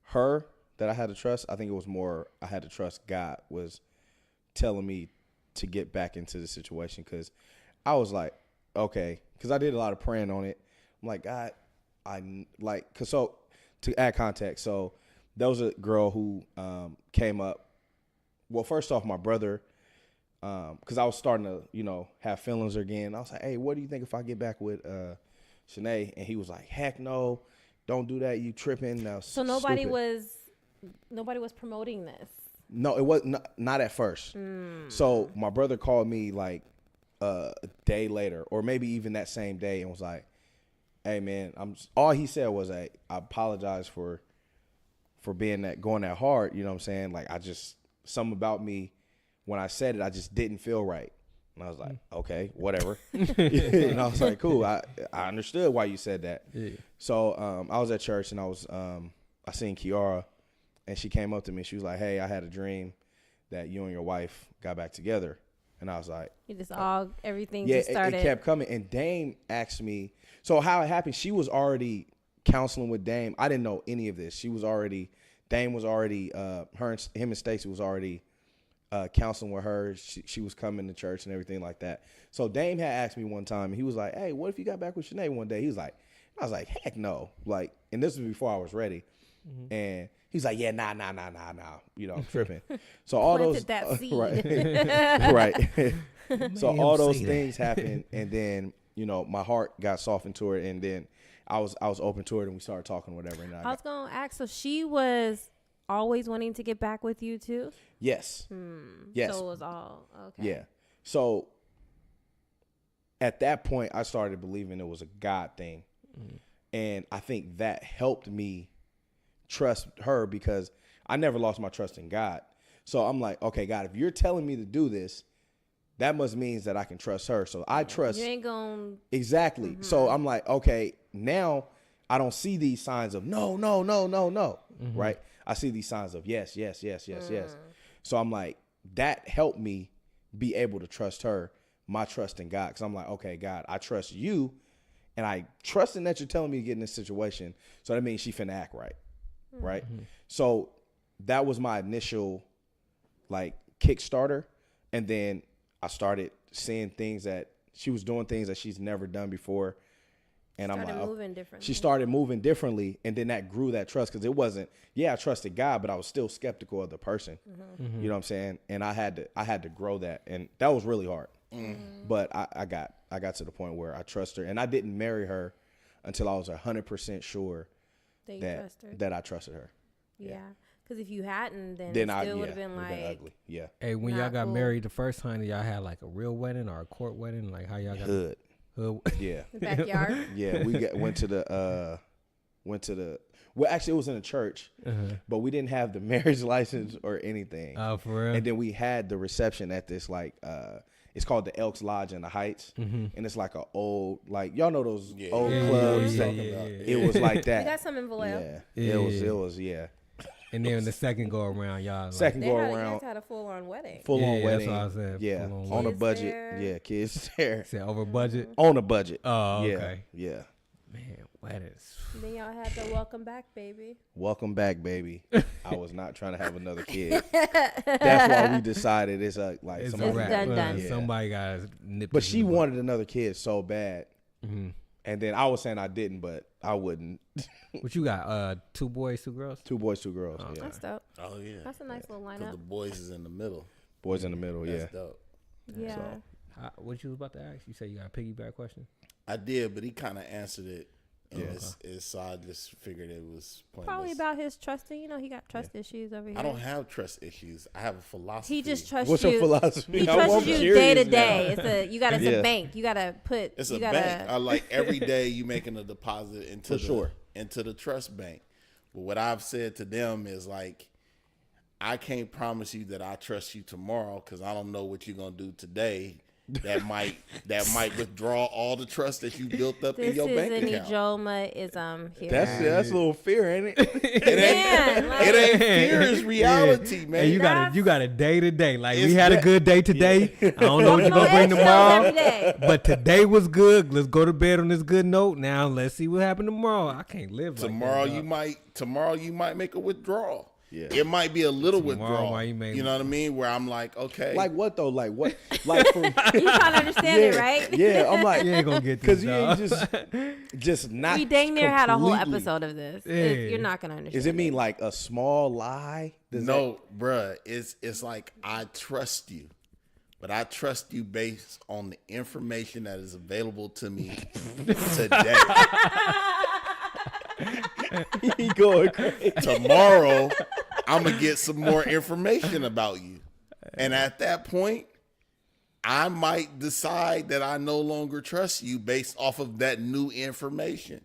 her that I had to trust. I think it was more I had to trust God was telling me to get back into the situation, because I was like, okay, because I did a lot of praying on it. I'm like, God, so to add context, so there was a girl who came up. Well, first off, my brother, because I was starting to, have feelings again. I was like, hey, what do you think if I get back with Shanae? And he was like, heck no, don't do that. You tripping. Now, so nobody was promoting this. No, it was not at first. So my brother called me like a day later, or maybe even that same day, and was like, hey man, all he said was, hey, I apologize for going that hard. You know what I'm saying? Like, something about me when I said it, I just didn't feel right. And I was like, okay, whatever. And I was like, cool. I understood why you said that. Yeah. So I was at church, and I seen Kiara, and she came up to me. She was like, hey, I had a dream that you and your wife got back together. And I was like, everything yeah, just started. It kept coming. And Dame asked me, so how it happened, she was already counseling with Dame. I didn't know any of this. Dame was already, him and Stacey was already counseling with her. She was coming to church and everything like that. So Dame had asked me one time, and he was like, hey, what if you got back with Shanae one day? I was like, heck no. Like, and this was before I was ready. Mm-hmm. And he's like, yeah, nah. I'm tripping. So all those, that seed. right. So all those things happened, and then, my heart got softened to it, and then I was open to it, and we started talking, whatever. And I was gonna ask, so she was always wanting to get back with you too? Yes. Yes. So it was all okay. Yeah. So at that point, I started believing it was a God thing, and I think that helped me trust her, because I never lost my trust in God. So I'm like, okay, God, if you're telling me to do this, that must means that I can trust her. So I trust. You ain't gonna. Exactly. Mm-hmm. So I'm like, okay, now I don't see these signs of no. Mm-hmm. Right. I see these signs of yes. So I'm like, that helped me be able to trust her, my trust in God. Cause I'm like, okay, God, I trust you, and I trust in that you're telling me to get in this situation. So that means she finna act right. Mm-hmm. Right. So that was my initial like Kickstarter. And then I started seeing things that she was doing, things that she's never done before. And I'm like, she started moving differently. And then that grew that trust. Cause it wasn't, I trusted God, but I was still skeptical of the person. Mm-hmm. You know what I'm saying? And I had to grow that. And that was really hard. Mm-hmm. But I got to the point where I trust her, and I didn't marry her until I was 100% sure that I trusted her. Yeah. Because if you hadn't, then it still would have been like ugly. Yeah. Hey, when y'all got married the first time, y'all had like a real wedding or a court wedding? Like how y'all got hood? Yeah. The backyard. Yeah, we went to the. Well, actually, it was in a church, but we didn't have the marriage license or anything. Oh, for real? And then we had the reception at this it's called the Elks Lodge in the Heights, and it's like a old, like y'all know those old clubs. Yeah. It was like that. We got some in Vallejo. Yeah. It was. And then the second go around, y'all. You guys had a full-on wedding. Full-on wedding. That's what I said. Yeah, on a budget. There. Yeah, kids there. Said over budget? On a budget. Oh, okay. Yeah. Man, weddings. Then y'all had the welcome back, baby. Welcome back, baby. I was not trying to have another kid. That's why we decided it's done. Somebody got to nip. But she wanted another kid so bad. Mm-hmm. And then I was saying I didn't, but I wouldn't. What you got? 2 boys, 2 girls? 2 boys, 2 girls. Oh, yeah. That's dope. Oh yeah, that's a nice little lineup. The boys is in the middle. Boys in the middle. That's dope. Yeah. So. What you was about to ask? You said you got a piggyback question. I did, but he kind of answered it. So I just figured it was pointless. Probably about his trusting. He got trust issues over here. I don't have trust issues. I have a philosophy. He just trusts What's you. What's your philosophy? He trusts you day to day. It's a bank. You gotta put. It's a bank. I like every day you making a deposit into into the trust bank. But what I've said to them is like, I can't promise you that I trust you tomorrow because I don't know what you're gonna do today. that might withdraw all the trust that you built up in This your is bank an account. Ijeomaism here. That's a little fear, ain't it? Man, like, It ain't fear, it's reality, man. Hey, you got a day to day. Like we It's had a that- good day today. I don't know what you're Come on, gonna bring eggshells every tomorrow. day. But today was good. Let's go to bed on this good note. Now let's see what happened tomorrow. I can't live Tomorrow like that, you might make a withdrawal. Yeah. It might be a little withdrawal. might you make- You know what I mean? Where I'm like, okay. Like what though? Like what? Like for, You trying to understand it, right? Yeah, I'm like, You ain't gonna get this, because you ain't dog. just not. We dang near had a whole completely. episode of this. Yeah. You're not gonna understand. Does it mean like a small lie? no, bruh. It's like I trust you. But I trust you based on the information that is available to me today. He going crazy. Tomorrow, I'm going to get some more information about you. And at that point, I might decide that I no longer trust you based off of that new information.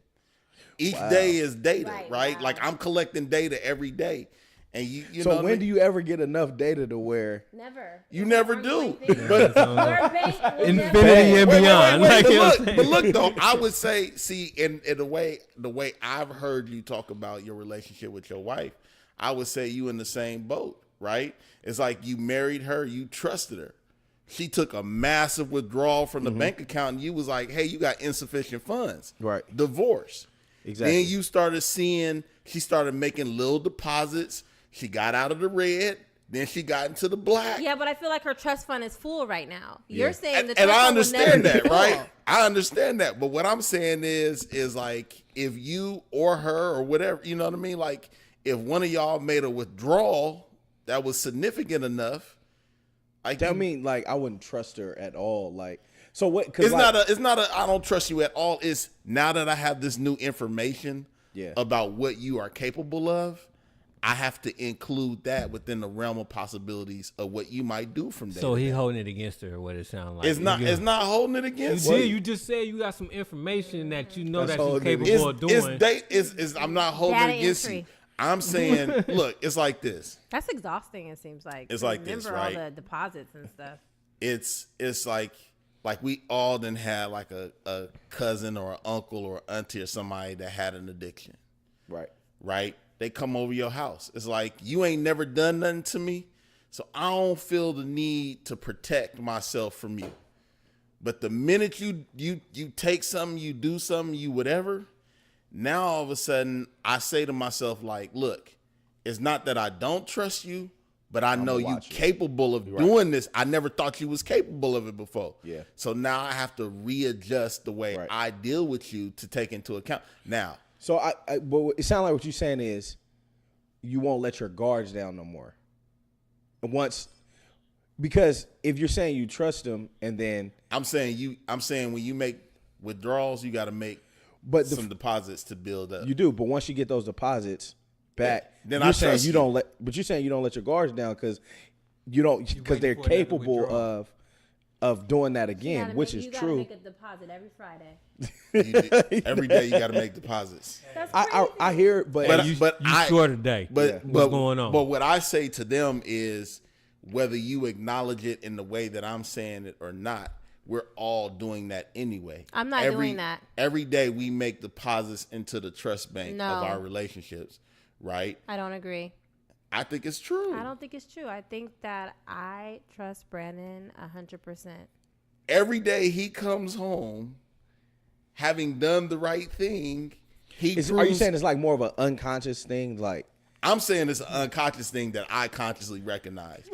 Each day is data, right? Wow. Like I'm collecting data every day. And you know So what I when mean? do you ever get enough data to where? Never. You never do. But your bank will Infinity never- and beyond. Wait, Like, but you know what look, I'm but saying? look though, I would say, see, in the way I've heard you talk about your relationship with your wife, I would say you in the same boat, right? It's like you married her, you trusted her. She took a massive withdrawal from the bank account, and you was like, "Hey, you got insufficient funds." Right. Divorce. Exactly. Then you started seeing she started making little deposits. She got out of the red. Then she got into the black. Yeah, but I feel like her trust fund is full right now. You're saying the And trust I fund will never understand be that, full. right? I understand that. But what I'm saying is like if you or her or whatever, you know what I mean? Like if one of y'all made a withdrawal that was significant enough, like That mean like I wouldn't trust her at all. Like so what? Cause it's like, not a I don't trust you at all. It's now that I have this new information about what you are capable of, I have to include that within the realm of possibilities of what you might do from there. So he holding it against her. What it sounds like? It's not holding it You against did. You just said you got some information that you know That's that she's holding it capable of doing. I'm not holding Data it against entry. you. I'm saying, look, it's like this. That's exhausting. It seems like It's to like this, remember right? all the deposits and stuff. It's like we all done had like a cousin or an uncle or auntie or somebody that had an addiction, right? They come over your house. It's like you ain't never done nothing to me, so I don't feel the need to protect myself from you. But the minute you take something, you do something, you whatever, now all of a sudden I say to myself like, look, it's not that I don't trust you, but I know you capable of doing this. I never thought you was capable of it before. Yeah. So now I have to readjust the way I deal with you to take into account. Now, So but it sounds like what you're saying is you won't let your guards down no more. Because if you're saying you trust them and then I'm saying when you make withdrawals, you got to make some deposits to build up. you do, but once you get those deposits back, Then you're I saying trust you you. don't let. But you're saying you don't let your guards down because they're for another capable withdrawal. of doing that You again, gotta which make- is you gotta true. make a deposit every Friday. Every day you got to make deposits. That's crazy. I hear it, but, But You I- short today. But What's going on? But what I say to them is whether you acknowledge it in the way that I'm saying it or not, we're all doing that anyway. I'm not doing that. Every day we make deposits into the trust bank No. of our relationships, right? I don't agree. I think it's true. I don't think it's true. I think that I trust Brandon 100%. Every day he comes home having done the right thing, he are you proves- saying it's like more of an unconscious thing? Like I'm saying it's an unconscious thing that I consciously recognize.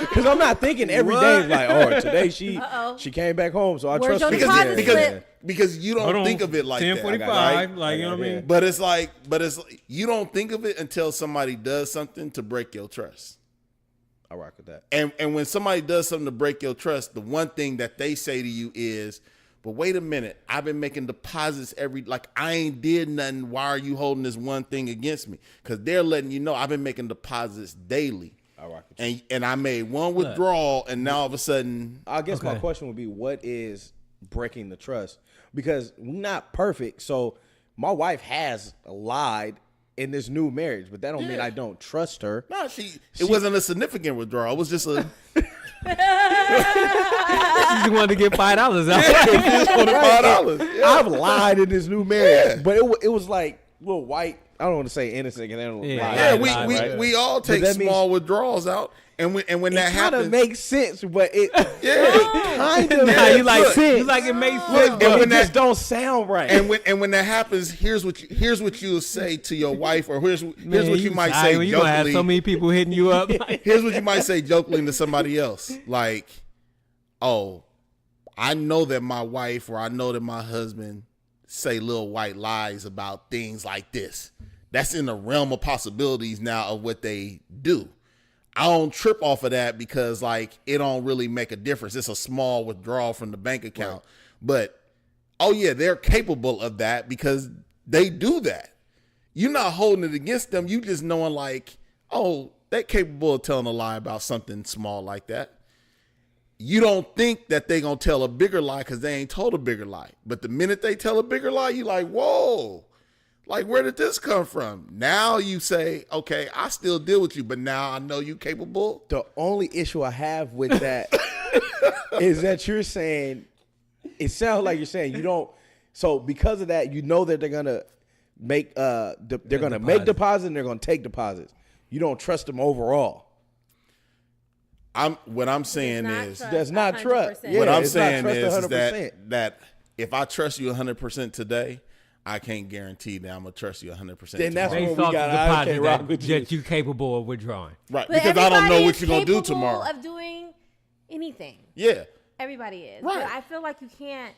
because I'm not thinking every day like, oh, today she came back home, so I Where's trust your her. deposit again. slip? Because you don't think of it like that. 10:45, right? like you know what I mean. But it's like you don't think of it until somebody does something to break your trust. I rock with that. And when somebody does something to break your trust, the one thing that they say to you is, but wait a minute, I've been making deposits I ain't did nothing. Why are you holding this one thing against me? Because they're letting you know I've been making deposits daily. I rock with you. And I made one withdrawal, and now all of a sudden, I guess my question would be, what is breaking the trust? Because we're not perfect. So my wife has lied in this new marriage, but that don't mean I don't trust her. no, it wasn't a significant withdrawal. It was just a She wanted to get $5 out. $5. Yeah. I've lied in this new marriage, but it was like little white. I don't want to say innocent, and then We all take small withdrawals out, and when that kind of happens, makes sense, but it kind of Nah, you like look, sense. You like it makes sense. and and when it just that don't sound right. and when that happens, here's what you'll say to your wife, or here's what you might say You gonna have jokingly. so many people hitting you up. Here's what you might say jokingly to somebody else, like, "Oh, I know that my wife or I know that my husband say little white lies about things like this. That's in the realm of possibilities now of what they do. I don't trip off of that because like it don't really make a difference. It's a small withdrawal from the bank account. Right. But oh yeah, they're capable of that because they do that. You're not holding it against them. You just knowing like, oh, they're capable of telling a lie about something small like that. You don't think that they gonna tell a bigger lie because they ain't told a bigger lie. But the minute they tell a bigger lie, you like, whoa. Like, where did this come from? Now you say, okay, I still deal with you, but now I know you capable. The only issue I have with that is that you're saying, it sounds like you're saying you don't. So because of that, you know that they're gonna make make deposits and they're gonna take deposits. You don't trust them overall. What I'm saying is that's not trust. What I'm saying is that if I trust you 100% today, I can't guarantee that I'm gonna trust you 100%. Then that's Based when we off got. the I deposit can't rock with that you capable of withdrawing. Right, But because I don't know what you're gonna do capable tomorrow. of doing anything. Yeah, Everybody is. Right. But I feel like you can't.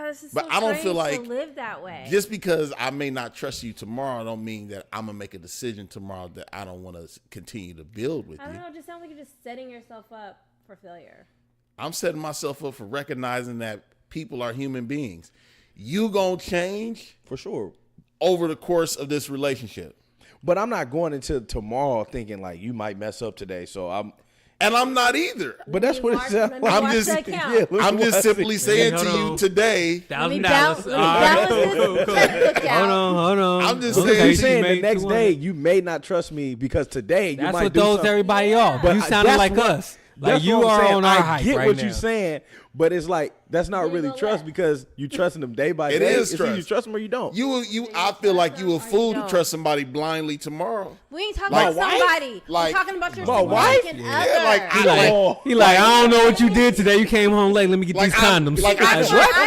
This is but so I don't feel strange like to live that way. just because I may not trust you tomorrow, don't mean that I'm gonna make a decision tomorrow that I don't want to continue to build with I you. don't know. It just sounds like you're just setting yourself up for failure. I'm setting myself up for recognizing that people are human beings. You gonna change for sure over the course of this relationship. But I'm not going into tomorrow thinking like you might mess up today. So I'm not either. But that's what it sounds like. I'm just simply saying to you today. $1,000. Hold on. I'm just saying the next day you may not trust me because today you that's might what do throws something. everybody off. But you sounded like us. Like you are on our hype right now. I get what you're saying, but it's like that's not really trust because you trusting them day by day. It is trust. You trust them or you don't. I feel like you a fool to trust somebody blindly tomorrow. We ain't talking about somebody. We're talking about your significant other. Yeah, he like I don't know what you did today. You came home late. Let me get these condoms. I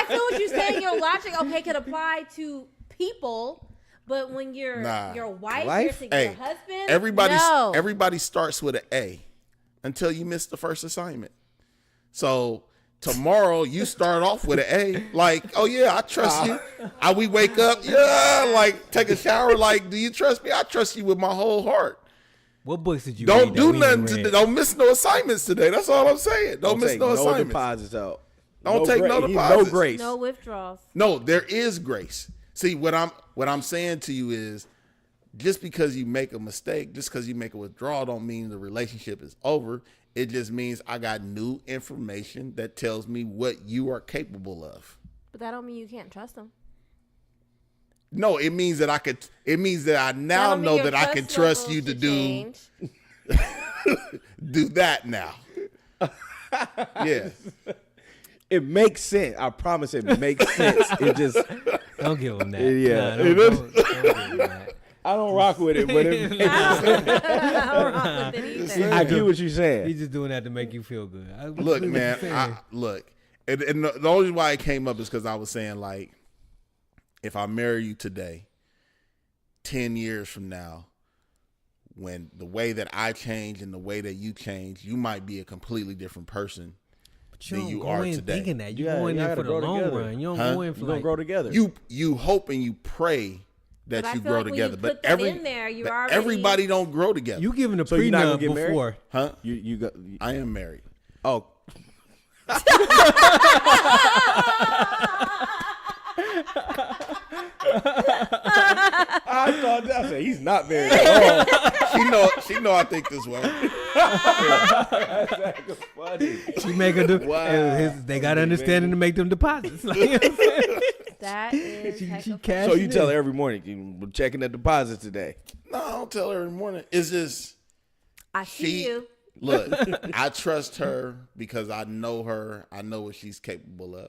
feel what you're saying. Your logic, okay, could apply to people, but when you're your wife, your husband, everybody starts with an A until you miss the first assignment. So tomorrow you start off with an A, like, oh yeah, I trust you. We wake up, like take a shower, like, do you trust me? I trust you with my whole heart. What books did you don't read? Do nothing today. Don't miss no assignments today. That's all I'm saying. Don't miss no assignments. No deposits out. Don't take no deposits. No grace. No withdrawals. No, there is grace. See, what I'm saying to you is, just because you make a mistake, just because you make a withdrawal, don't mean the relationship is over. It just means I got new information that tells me what you are capable of. But that don't mean you can't trust them. No, it means that I could. It means that I now know that I can trust you to do that now. Yeah. It makes sense. I promise it makes sense. It just don't give them that. Yeah, don't give them that. I don't rock with it, but it makes sense. I don't rock with it either. I get what you're saying. He's just doing that to make you feel good. Look, man. And the only reason why it came up is because I was saying, like, if I marry you today, 10 years from now, when the way that I change and the way that you change, you might be a completely different person than you are today. Thinking that you go in there for the long run. You don't go in for like grow together. You hope and you pray that you grow together, but everybody don't grow together. You giving a prenup before, huh? You got. I am married. Oh. I thought that said he's not married at all. She know I think this way. That's funny. She make a they got understanding to make them deposits. That is she so you tell her every morning, we're checking the deposits today. No, I don't tell her every morning. It's just I see you. Look, I trust her because I know her. I know what she's capable of.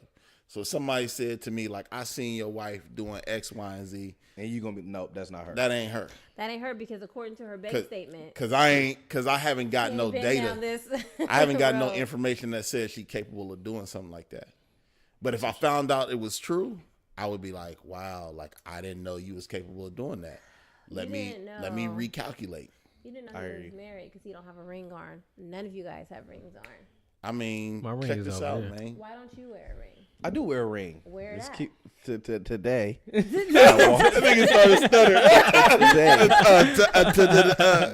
So if somebody said to me, like, I seen your wife doing X, Y, and Z. And you gonna be, nope, that's not her. That ain't her. That ain't her because according to her bank statement. Because I haven't got no data. I haven't got no road. information that says she's capable of doing something like that. But if I found out it was true, I would be like, wow, like, I didn't know you was capable of doing that. Let me recalculate. You didn't know he was married because he don't have a ring on. None of you guys have rings on. I mean, My ring check is this over out, there. man. Why don't you wear a ring? I do wear a ring. Wear It's that. cute. Today.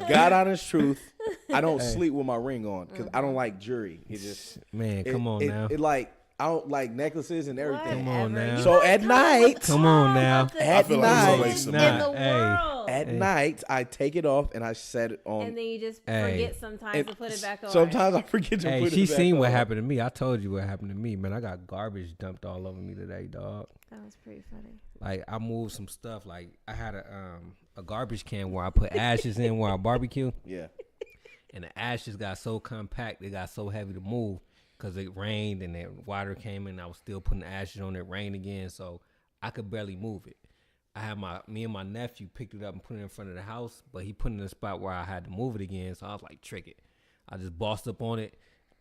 God honest truth. I don't sleep with my ring on because I don't like jewelry. It just Man, come on now. It like I don't like necklaces and everything. Come on now. So at night, Come on now. At feel like night, somebody's in Nah, the hey. world. at night, I take it off and I set it on. And then you just Hey. forget sometimes to put it back on. Sometimes I forget to Hey, put it she back seen what on. happened to me. I told you what happened to me, man. I got garbage dumped all over me today, dog. That was pretty funny. Like I moved some stuff. Like I had a garbage can where I put ashes in where I barbecue, Yeah. and the ashes got so compact, they got so heavy to move because it rained and the water came in. I was still putting the ashes on it. Rained again, so I could barely move it. I had me and my nephew picked it up and put it in front of the house, but he put it in a spot where I had to move it again. So I was like, trick it. I just bossed up on it,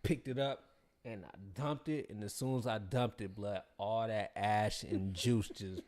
picked it up, and I dumped it. And as soon as I dumped it, blood, all that ash and juice just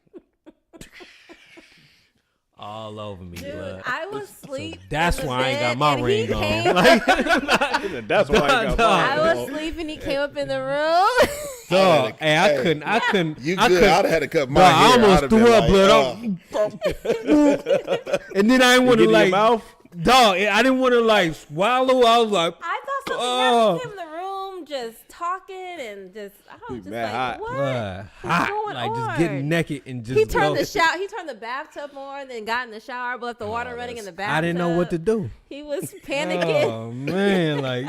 all over me, Dude, blood. I was asleep. That's in the why I ain't got bed, my and he ring on. came- Like, That's why I got I mine. was sleeping. He came up in the room. dog, hey, I couldn't. You I good? couldn't- I'd have had to cut my Dog, hair. I I'd almost have threw been up like, blood. And then I didn't want to Get in your like, mouth? dog. I didn't want to like swallow. I was like, I thought something Oh. happened. He came in the room just talking and just I was just mad like, hot. what? blood, What's hot, going like on? just getting naked and just. He turned go. the shower. He turned the bathtub on, then got in the shower, but left the water running in the bathtub. I didn't know what to do. He was panicking. Oh man, like,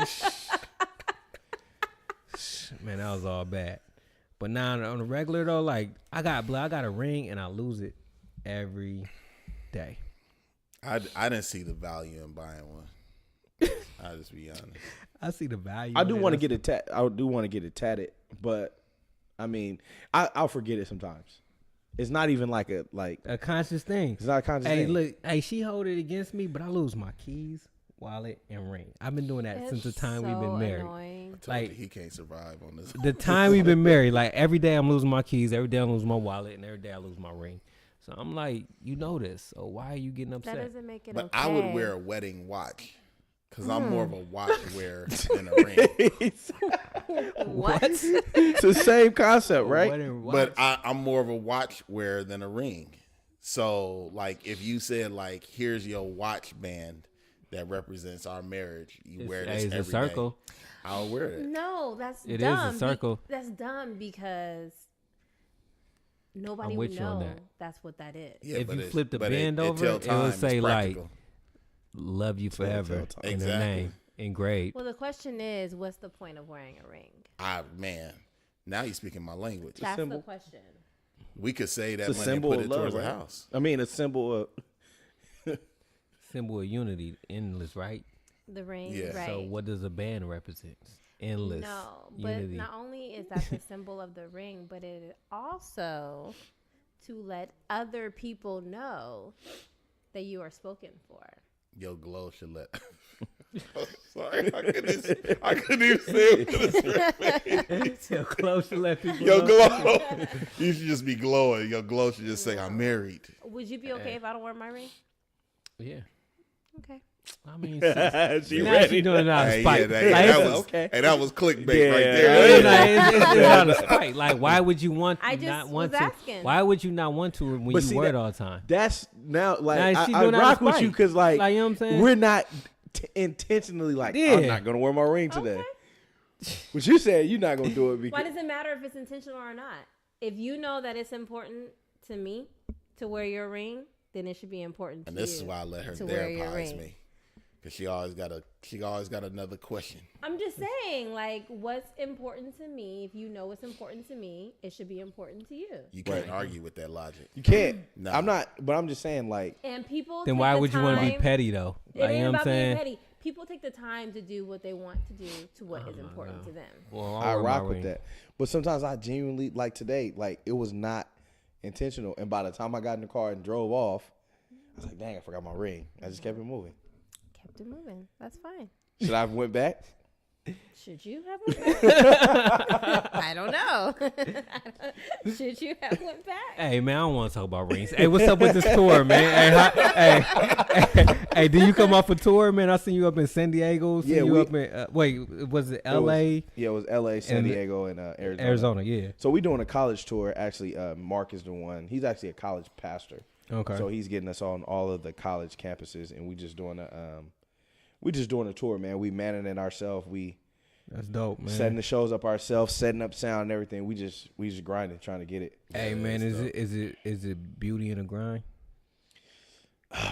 man, that was all bad. But now on the regular though, like I got a ring and I lose it every day. I didn't see the value in buying one. I'll just be honest. I see the value. I in do it. want to get it. I do want to get it tatted, but I mean, I'll forget it sometimes. It's not even like a conscious thing. It's not a conscious Hey, thing. look, hey, she hold it against me, but I lose my keys, wallet, and ring. I've been doing that since the time we've been married. Annoying. Like Like he can't survive on this. the time we've been married, like every day I'm losing my keys, every day I'm losing my wallet, and every day I lose my ring. So I'm like, you know this, so why are you getting That upset? doesn't make it But okay. I would wear a wedding watch because I'm more of a watch wearer than a ring. What? It's the same concept, right? Wedding But watch. I'm more of a watch wearer than a ring. So like if you said like here's your watch band that represents our marriage, you wear this it's every a circle. day, I'll wear it. No, that's It is a dumb. circle. That's dumb because nobody I'm would with you on know that. that's what that is. Yeah, If but you it's- flip the but band over, tell it time, would it's say, like, practical. Love you forever time. in Exactly. the name engraved. Well, the question is, what's the point of wearing a ring? Man, now you're speaking my language. That's symbol. the question. We could say that It's a money and symbol put of it love, towards right? a house. I mean, a symbol of Symbol of unity, endless, right? The ring, Yeah. right? So what does a band represent? Endless. No, but unity. not only is that the symbol of the ring, but it is also to let other people know that you are spoken for. Your glow should let. Sorry, I couldn't even say it with a straight face. So close to let people Your know. glow. You should just be glowing. Your glow should just say, "I'm married." Would you be okay if I don't wear my ring? Yeah. Okay. I mean, she now ready. she doing it out of Hey, spite. yeah, Like, that it's- was okay. Hey, that was clickbait Yeah. right Yeah, there. like, it's out of spite. Like, why would you want I just not want was to? asking. Why would you not want to when But you see, wear it that- all the time? That's now like Now, she I doing it out rock of with you spite. because like, Like, you know what I'm saying? we're not intentionally like Yeah. I'm not gonna wear my ring today. Okay. But you said you're not gonna do it Why because does it matter if it's intentional or not? If you know that it's important to me to wear your ring, then it should be important to And you. this is why I let her to wear your therapize ring. me, because she always got another question. I'm just saying, like, what's important to me? If you know what's important to me, it should be important to you. You can't argue with that logic. you can't. No. I'm not. But I'm just saying like And people. Then take why the would you want to be time- petty though? It Like, ain't you know what I'm about being saying? petty. People take the time to do what they want to do to what is important to them. Well, I wear my rock with ring. that. But sometimes I genuinely, like today, like it was not intentional. And by the time I got in the car and drove off, I was like, dang, I forgot my ring. I just kept it moving. Kept it moving. That's fine. Should I have went back? Should you have went back? I don't know. Should you have went back? Hey man, I don't want to talk about rings. Hey, what's up with this tour, man? Hey, did you come off a tour, man? I seen you up in San Diego. Yeah, you up in was it L.A.? It was L.A., San And Diego, and Arizona. Arizona, yeah. So we doing a college tour. Actually, Mark is the one. He's actually a college pastor. Okay. So he's getting us on all of the college campuses, and we just doing a tour, man. We manning it ourselves. We That's dope, man. setting the shows up ourselves, setting up sound and everything. We just grinding, trying to get it. Hey man, is it beauty in the grind?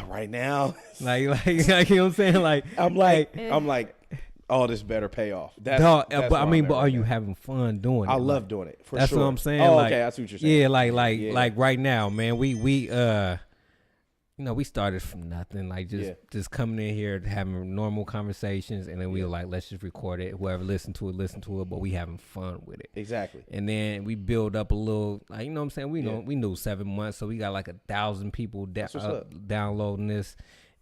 Right now, Like you know what I'm saying? Like I'm like, oh, this better pay off. That's but where I mean, I'm but at are right you now. having fun doing it? I love Like, doing it. For that's sure. what I'm saying. Oh, like, okay, that's what you're saying. Yeah, Yeah. like right now, man. We we started from nothing, like just coming in here having normal conversations, and then we were like, let's just record it. Whoever listen to it, but we having fun with it. Exactly. And then we build up a little, like, you know what I'm saying? We knew 7 months, so we got like 1,000 people what's up. downloading this.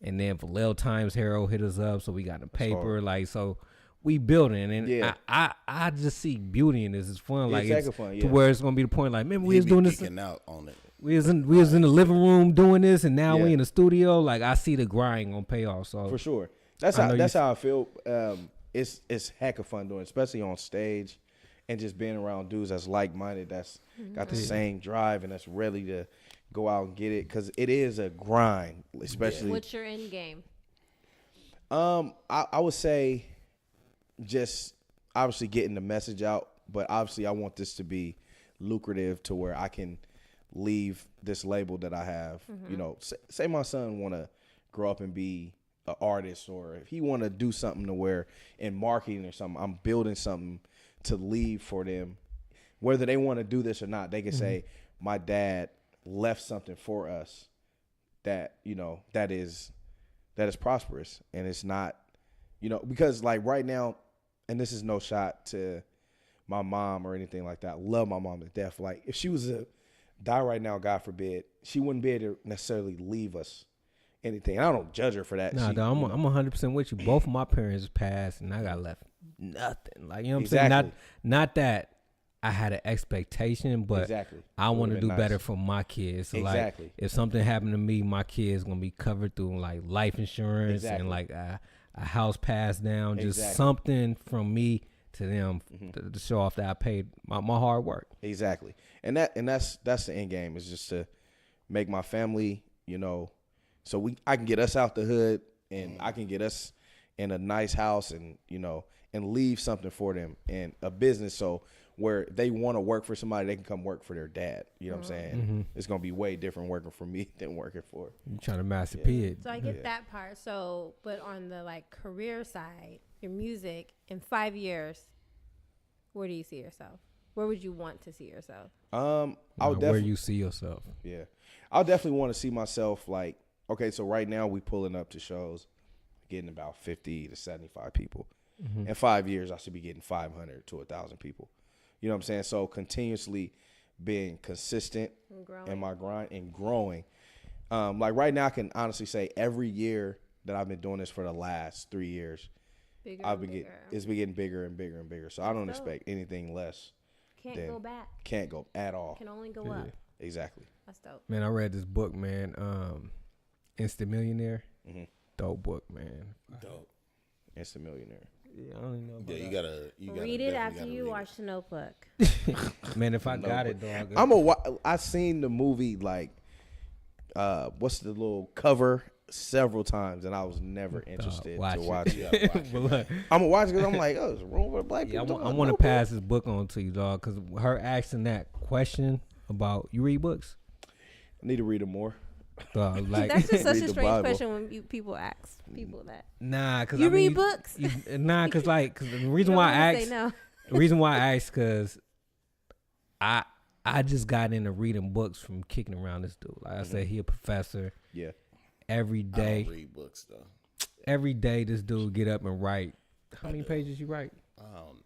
And then Valel Times Herald hit us up, so we got the paper, like, so we building, and I just see beauty in this. It's fun, like it's it's fun, to where it's gonna be the point, like, man, we was doing this. Out on it. We was in the living room doing this, and now we in the studio. Like, I see the grind gonna pay off. So For sure. That's how I feel. It's heck of fun doing it, especially on stage, and just being around dudes that's like-minded, that's got the same drive, and that's ready to go out and get it, because it is a grind, especially. What's your end game? I would say just obviously getting the message out, but obviously I want this to be lucrative to where I can leave this label that I have. You know, say my son want to grow up and be an artist, or if he want to do something to where in marketing or something, I'm building something to leave for them, whether they want to do this or not. They can say, my dad left something for us that, you know, that is prosperous, and it's not, you know, because like right now, and this is no shot to my mom or anything like that. I love my mom to death. Like, if she was to die right now, God forbid, she wouldn't be able to necessarily leave us anything. And I don't judge her for that. nah, dog, I'm 100% with you. Both of my parents passed, and I got left nothing. Like, you know what I'm Exactly. saying? Not that I had an expectation, but Exactly. I want to Would've do been better nice. for my kids. So Exactly. like, if something happened to me, my kids gonna be covered through like life insurance Exactly. and like a house passed down, just Exactly. something from me to them to show off that I paid my hard work. Exactly. And that's the end game, is just to make my family, you know, so I can get us out the hood, and I can get us in a nice house, and, you know, and leave something for them, and a business, so where they want to work for somebody, they can come work for their dad. You know what I'm saying? It's going to be way different working for me than working for. You trying to master P it. So I get that part. So, but on the like career side, your music, in 5 years, where do you see yourself? Where would you want to see yourself? I would Where definitely, you see yourself. yeah, I'll definitely want to see myself like, okay, so right now we pulling up to shows, getting about 50 to 75 people. In 5 years, I should be getting 500 to 1,000 people. You know what I'm saying? So continuously being consistent in my grind and growing. Like right now, I can honestly say every year that I've been doing this for the last 3 years, Bigger it's and bigger. been getting bigger and bigger and bigger. So I don't dope. expect anything less. Can't then go back. Can't go at all. Can only go up. Exactly. That's dope. Man, I read this book, man. Instant Millionaire. Mhm. Dope book, man. Dope. Instant millionaire. Yeah, I don't even know about Yeah, you gotta Read it definitely after gotta you read watch the Notebook. that. Man, if I got it, dog. I seen the movie like, what's the little cover several times, and I was never interested watch to it. watch it. But look, I'm gonna watch it because I'm like, oh, there's room for black yeah, people. I want to pass this book on to you, dog, because her asking that question about, you read books? I need to read it more. Dog, like, That's just such Read a the strange Bible. question when people ask people that. nah, because You read books? Nah, because like, cause the reason You why don't I wanna say asked, no. the reason why I asked, because I just got into reading books from kicking around this dude. Like I said, he a professor Yeah. every I day. don't read books though. every day this dude get up and write. How many pages you write?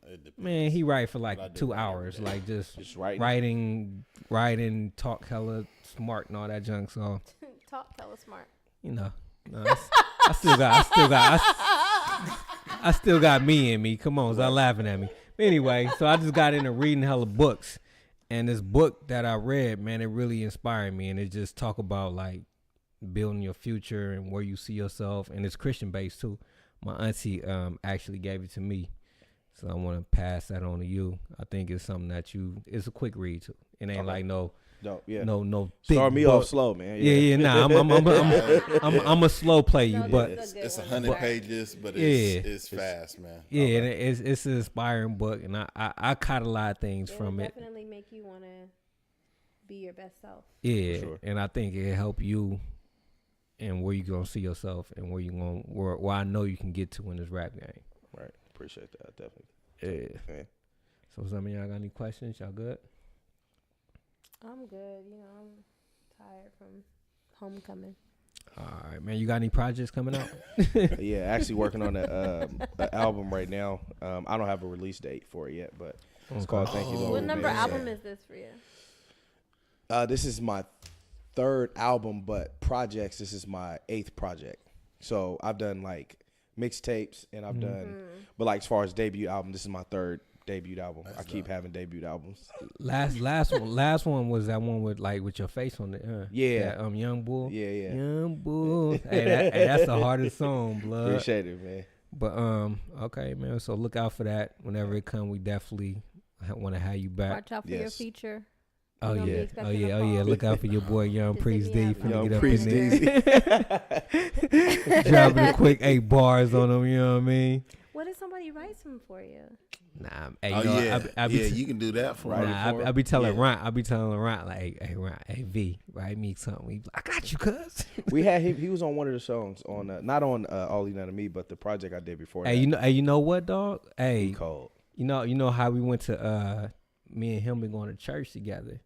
It depends. Man, he write for But I like do 2 write every hours, day. like just writing. writing, talk hella smart and all that junk. So Talk hella smart. you know, no, I still got me in me. Come on, stop laughing at me. Anyway, so I just got into reading hella books, and this book that I read, man, it really inspired me, and it just talk about like building your future and where you see yourself, and it's Christian based too. My auntie actually gave it to me, so I want to pass that on to you. I think it's something that it's a quick read too. It ain't like no thick Start me book. off slow, man. Yeah, nah, I'm a slow play you, but It's 100 pages, but Yeah. it's fast, man. yeah, and it's an inspiring book, and I caught a lot of things from it. Definitely make you want to be your best self. Yeah, sure. and I think it'll help you and where you gonna see yourself and where you gonna where I know you can get to in this rap game. Right. Appreciate that. Definitely. Yeah. So some of y'all got any questions? Y'all good? I'm good. You know, I'm tired from Homecoming. All right, man. You got any projects coming out? Yeah, actually working on an album right now. I don't have a release date for it yet, but it's called Thank You Lord. What number Man. album is this for you? This is my 3rd album, but projects, this is my 8th project. So I've done like mixtapes and I've done, but like as far as debut album, this is my 3rd debut album. I keep having debut albums. last one was that one with your face on it. Yeah. That, Young Bull. Yeah. Young Bull. hey, that's the hardest song, blood. Appreciate it, man. But okay, man. So look out for that. Whenever it come, we definitely want to have you back. Watch out for your feature. Oh You're gonna be yeah, expecting a call. Look out for your boy Young Just Priest hit D me up. finna Young get up Priest in D. there. Dropping a quick 8 bars on him. You know what I mean? What if somebody writes them for you? Nah, hey, Oh, you know, yeah. I be You can do that for me. I be telling Ron, like, hey Ron, hey V, write me something. He be like, I got you, cuz. We had him. He was on one of the songs on not on All You Know to Me, but the project I did before. Hey, that. you know what, dog? Hey, Cold. you know how we went to me and him been going to church together,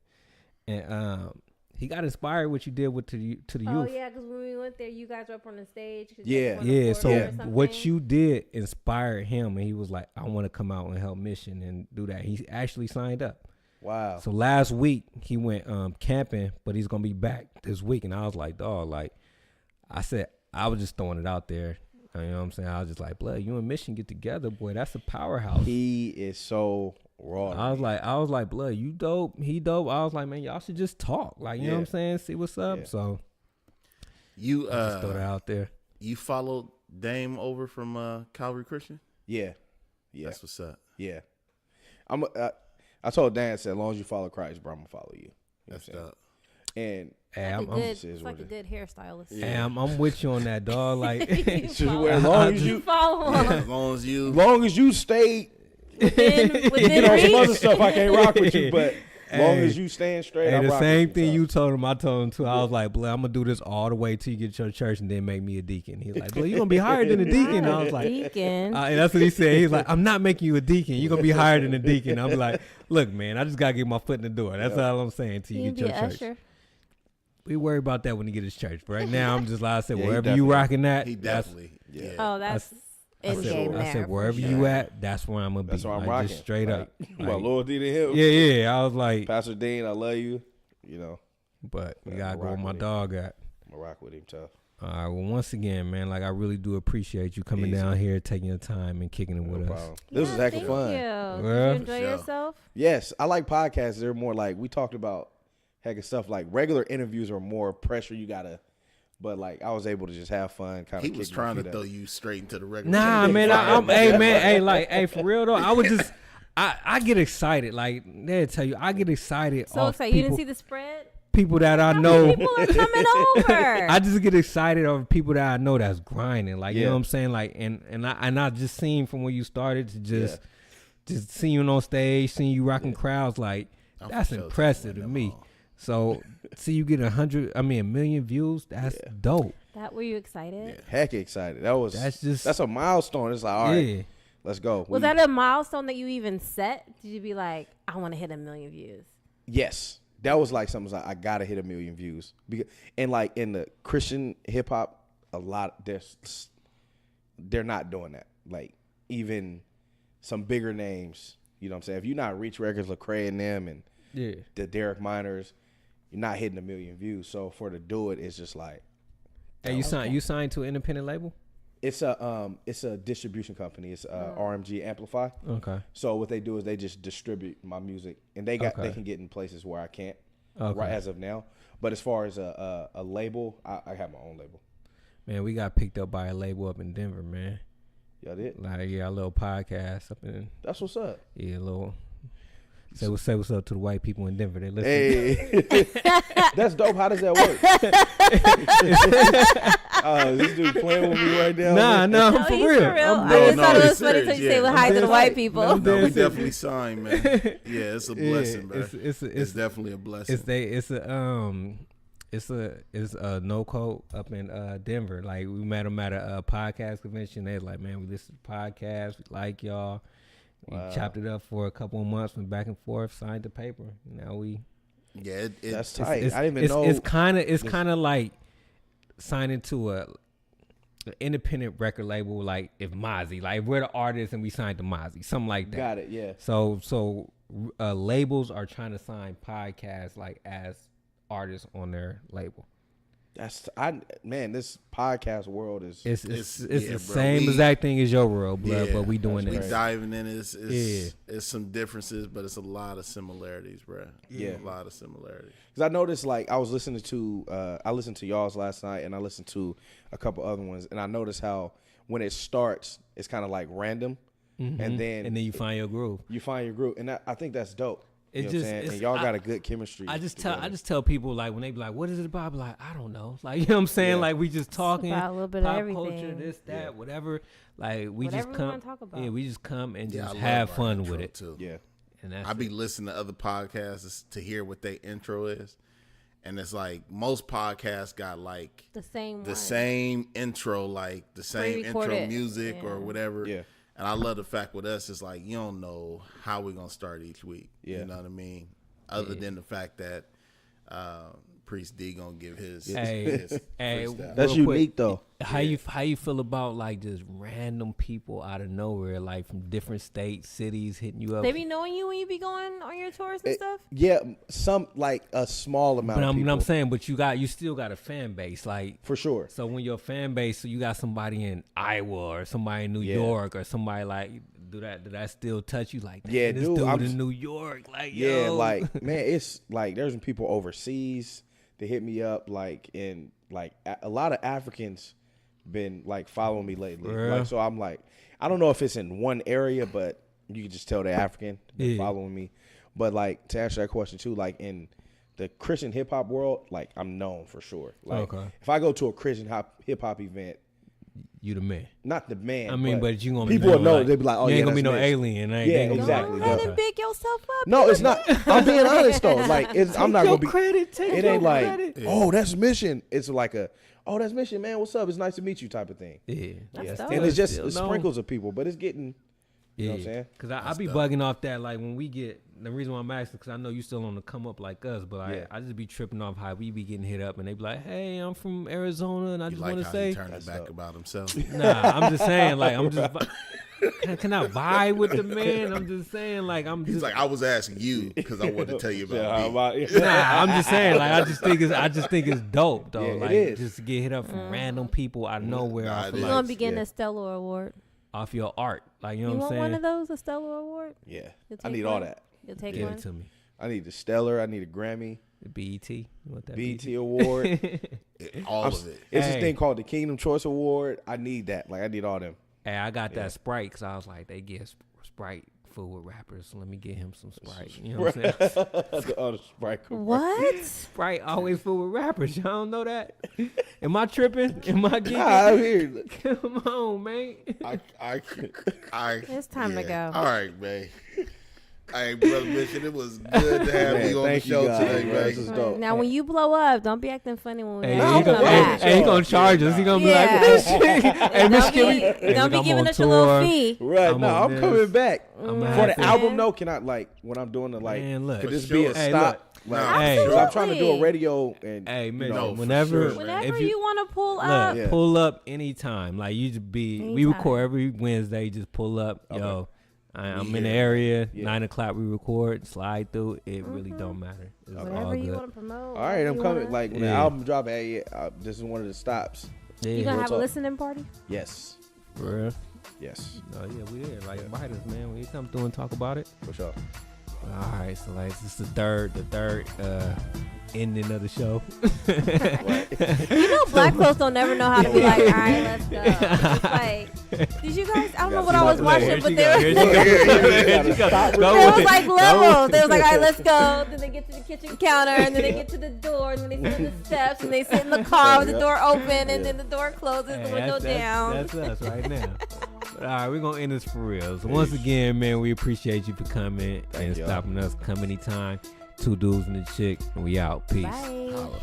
and he got inspired what you did with to the youth. Oh yeah, because when we went there, you guys were up on the stage. Yeah. So or what something. you did inspired him, and he was like, I want to come out and help Mission and do that. He actually signed up. Wow. So last week he went camping, but he's gonna be back this week. And I was like, dog, like I said, I was just throwing it out there. You know what I'm saying? I was just like, blood, you and Mission get together, boy. That's a powerhouse. He is so raw. I was like, blood, you dope, he dope. I was like, man, y'all should just talk. Like, you know what I'm saying? See what's up. Yeah. So You just throw that out there. You followed Dame over from Calvary Christian? Yeah. That's what's up. Yeah. I told Dan, I said, as long as you follow Christ, bro, I'm gonna follow you. That's dope. And Hey, It's like a good hairstylist. hey, I'm with you on that, dog. Like, just as long as you follow him As long as you stay, within you know, some other reach. stuff I can't rock with you, but as long Hey. as you stand straight, hey, I'm the rocking same with thing so. you told him, I told him too. I was like, blood, I'm gonna do this all the way till you get to your church and then make me a deacon. He's like, blood, you gonna be higher than a deacon. I was like, Deacon. and that's what he said. He's like, I'm not making you a deacon. You're gonna be higher than a deacon. I'm like, look, man, I just gotta get my foot in the door. That's all I'm saying till He you can get be your an church. usher. We worry about that when you get his church. But right now, I'm just like I said, Yeah, he wherever you definitely- rocking that, he definitely. Yeah. Oh, that's in game there. I said for wherever sure. you at, that's where I'm gonna be. That's where I'm like, rocking. just straight up. My Like, loyalty to him. yeah. I was like, Pastor Dean, I love you. You know, but we Yeah, gotta I'm go where rocking my with it. dog at. I'm gonna rock with him tough. All right. Well, once again, man, like I really do appreciate you coming Easy. down here, taking your time, and kicking it No with us. problem. This was heck of Thank fun. you. Well, Did you enjoy sure. yourself? Yes, I like podcasts. They're more like we talked about heck of stuff. Like regular interviews are more pressure. You gotta, but like I was able to just have fun. Kind He of. was trying to throw you straight into the regular. Nah, season. man. I'm hey, man. Hey, for real though. I would just, I get excited. Like they'll tell you, I get excited. So off excited. You people, didn't see the spread? people that I How know. many people are coming over? I just get excited over people that I know that's grinding. Like you Yeah. know what I'm saying. Like and I just seen from where you started to just seeing you on stage, seeing you rocking crowds. Like I'm that's for sure impressive to taking them me. all. So see you get 1 million views. That's dope. That were you excited? Heck excited. That was That's that's a milestone. It's like all right, yeah. let's go. Was that a milestone that you even set? Did you be like, I want to hit 1 million views? Yes, that was like something like I gotta hit 1 million views. And like in the Christian hip hop, a lot there's they're not doing that. Like even some bigger names, you know what I'm saying? If you're not Reach Records, Lecrae and them, and the Derek Miners, you're not hitting 1 million views. So for to do it, it's just like. Hey, you signed to an independent label? It's a distribution company. It's RMG Amplify. Okay. So what they do is they just distribute my music, and they can get in places where I can't right as of now. But as far as a label, I have my own label. Man, we got picked up by a label up in Denver, man. Y'all did? Like, a little podcast up in. That's what's up. Yeah, a little. Say what's up to the white people in Denver. They listen. Hey, that's dope. How does that work? This dude playing with me right now. Nah, No, for he's real. for real. I'm I dead just thought it was serious. funny until you say Yeah. well, hi to the white people. No, we definitely signed, man. Yeah, it's a blessing, bro. It's definitely a blessing. It's a no code up in Denver. Like, we met them at a podcast convention. They're like, man, we listen to podcasts. We like y'all. We chopped it up for a couple of months, went back and forth, signed the paper. Now we. Yeah, that's tight. I didn't even know. It's kind of like signing to an independent record label, like if Mozzie, like if we're the artists and we signed to Mozzie, something like that. Got it. Yeah. So labels are trying to sign podcasts like as artists on their label. This podcast world is It's yeah, the bro. same exact thing as your world, blood, Yeah, but we doing we this. diving in. It's some differences, but it's a lot of similarities, bro. Yeah. A lot of similarities. because I noticed, like, I listened to y'all's last night, and I listened to a couple other ones, and I noticed how when it starts, it's kind of like random, and then you find your groove. you find your group, and I think that's dope. You know what I'm saying? it's- And y'all got a good chemistry. I just together. tell people, like, when they be like, what is it about? I be like, I don't know. Like, you know what I'm saying? Yeah. Like, we just talking about a little bit of pop everything. culture, this, that, whatever. Like, we Whatever just we come. wanna talk about. Yeah, we just come and Yeah, I just love have our fun intro, with it. too. Yeah. And that's I be it. listening to other podcasts to hear what their intro is, and it's like most podcasts got like The same the one. same intro, like the same intro Pre-recorded. music Yeah. or whatever. Yeah. And I love the fact with us, it's like you don't know how we're gonna start each week. Yeah. You know what I mean? Other than the fact that Priest D gonna give his. Hey, his hey, freestyle. That's real quick, unique, though. How you feel about like just random people out of nowhere, like from different states, cities, hitting you up? They be knowing you when you be going on your tours and stuff. Yeah, some, like, a small amount But of people. I'm saying, but you still got a fan base, like. For sure. So when your fan base, so you got somebody in Iowa or somebody in New Yeah. York or somebody like, do that still touch you? Like, Yeah, this dude, dude I'm in just- New York, like, Yeah, yo. like, man, it's like there's some people overseas that hit me up, like, and like a lot of Africans been like following me lately. Yeah. Like, so I'm like, I don't know if it's in one area, but you can just tell they're African, been Yeah. following me. But like, to answer that question too, like in the Christian hip hop world, like, I'm known for sure. Like, Okay. if I go to a Christian hip hop event, You the man. not the man. I mean, but you gonna be people will known, know. like, They be like, oh, you yeah, ain't gonna be that's no Mitch. alien. Ain't, Yeah, ain't gonna be exactly. Don't let Yeah. him big yourself up. No, it's not. I'm being honest though. Like, I'm not your gonna be. credit. Take It your ain't like, credit. oh, that's Mission. It's like that's Mission, man. What's up? It's nice to meet you, type of thing. Yeah, That's dope. And it's just still it's known. sprinkles of people, but it's getting. You know what I'm saying? Because I be bugging off that, like, when we get, the reason why I'm asking, because I know you still on the come up like us, but Yeah. I just be tripping off how we be getting hit up, and they be like, hey, I'm from Arizona, and I You just like want to how say, he turned it That's back dope. about himself. nah, I'm just saying, like, I'm just, can I vibe with the man? I'm just saying, like, I'm He's just, like, I was asking you because I wanted to tell you Yeah, about how me. about nah, I'm just saying, like, I just think it's dope, though. Yeah, it like, is. just to get hit up from random people out of nowhere Nah, off, it of, is. You like, gonna be getting Yeah. a Stellar Award. off your art. Like, you know You what want I'm one saying? of those, a Stellar Award? Yeah, You'll I take need one? all that. You'll take Give one. it to me. I need the Stellar. I need a Grammy, The BET. You want that BET Award. All of it. It's this Hey. thing called the Kingdom Choice Award. I need that. Like, I need all them. Hey, I got that Sprite because I was like, they get Sprite full with rappers, so let me get him some Sprite. You know what I'm saying? The other Sprite Award. What? Sprite always full with rappers. Y'all don't know that? Am I tripping? Am I Nah, I'm here. Come on, man. I It's time to go. All right, man. Hey, brother Mission, it was good to have Man, you on the thank you show guys, today, bro. man. This is dope. Now, when you blow up, don't be acting funny when we Hey, ask No, you to come hey, back. He gonna charge us. He gonna be Yeah. like, this shit. Hey, Miss Don't Kimmy. be, Hey, don't look, be I'm giving on us your little tour. fee. Right, I'm no, on I'm this. coming back. I'm For happy. the album, though, can I, like, when I'm doing the, like, Man, look. could this For be sure. a Hey, stop? look. Like, Hey. 'cause I'm trying to do a radio and Hey, man, No, for whenever, sure, man. Whenever if you want to pull up. Yeah. pull up anytime. Like you just we Anytime. record every Wednesday. Just pull up, yo. I'm in the Yeah. area. Yeah. 9 o'clock we record. Slide through. It really don't matter. It's all Whatever you good. want to promote. all right, I'm you coming. wanna- Like when the Yeah. album drop, hey, this is one of the stops. Yeah, You gonna have a talk. listening party? Yes, for real. yes, Oh yeah, we there. Like invite us, man. When you come through and talk about it. for sure. All right, so like this is the third ending of the show. You know, black folks don't never know how to be like, all right, let's go. It's like, did you guys? I don't know what I was watching, but they were. There she go. There was like levels. They was like, all right, let's go. Then they get to the kitchen counter, and then they get to the door, and then they sit on the steps, and they sit in the car with the door open, and then the door closes, the window down. That's us right now. But, all right, we're gonna end this for real. So once again, man, we appreciate you for coming and y'all. stopping us. Come anytime. Two dudes and a chick, and we out. Peace. Bye. Holla.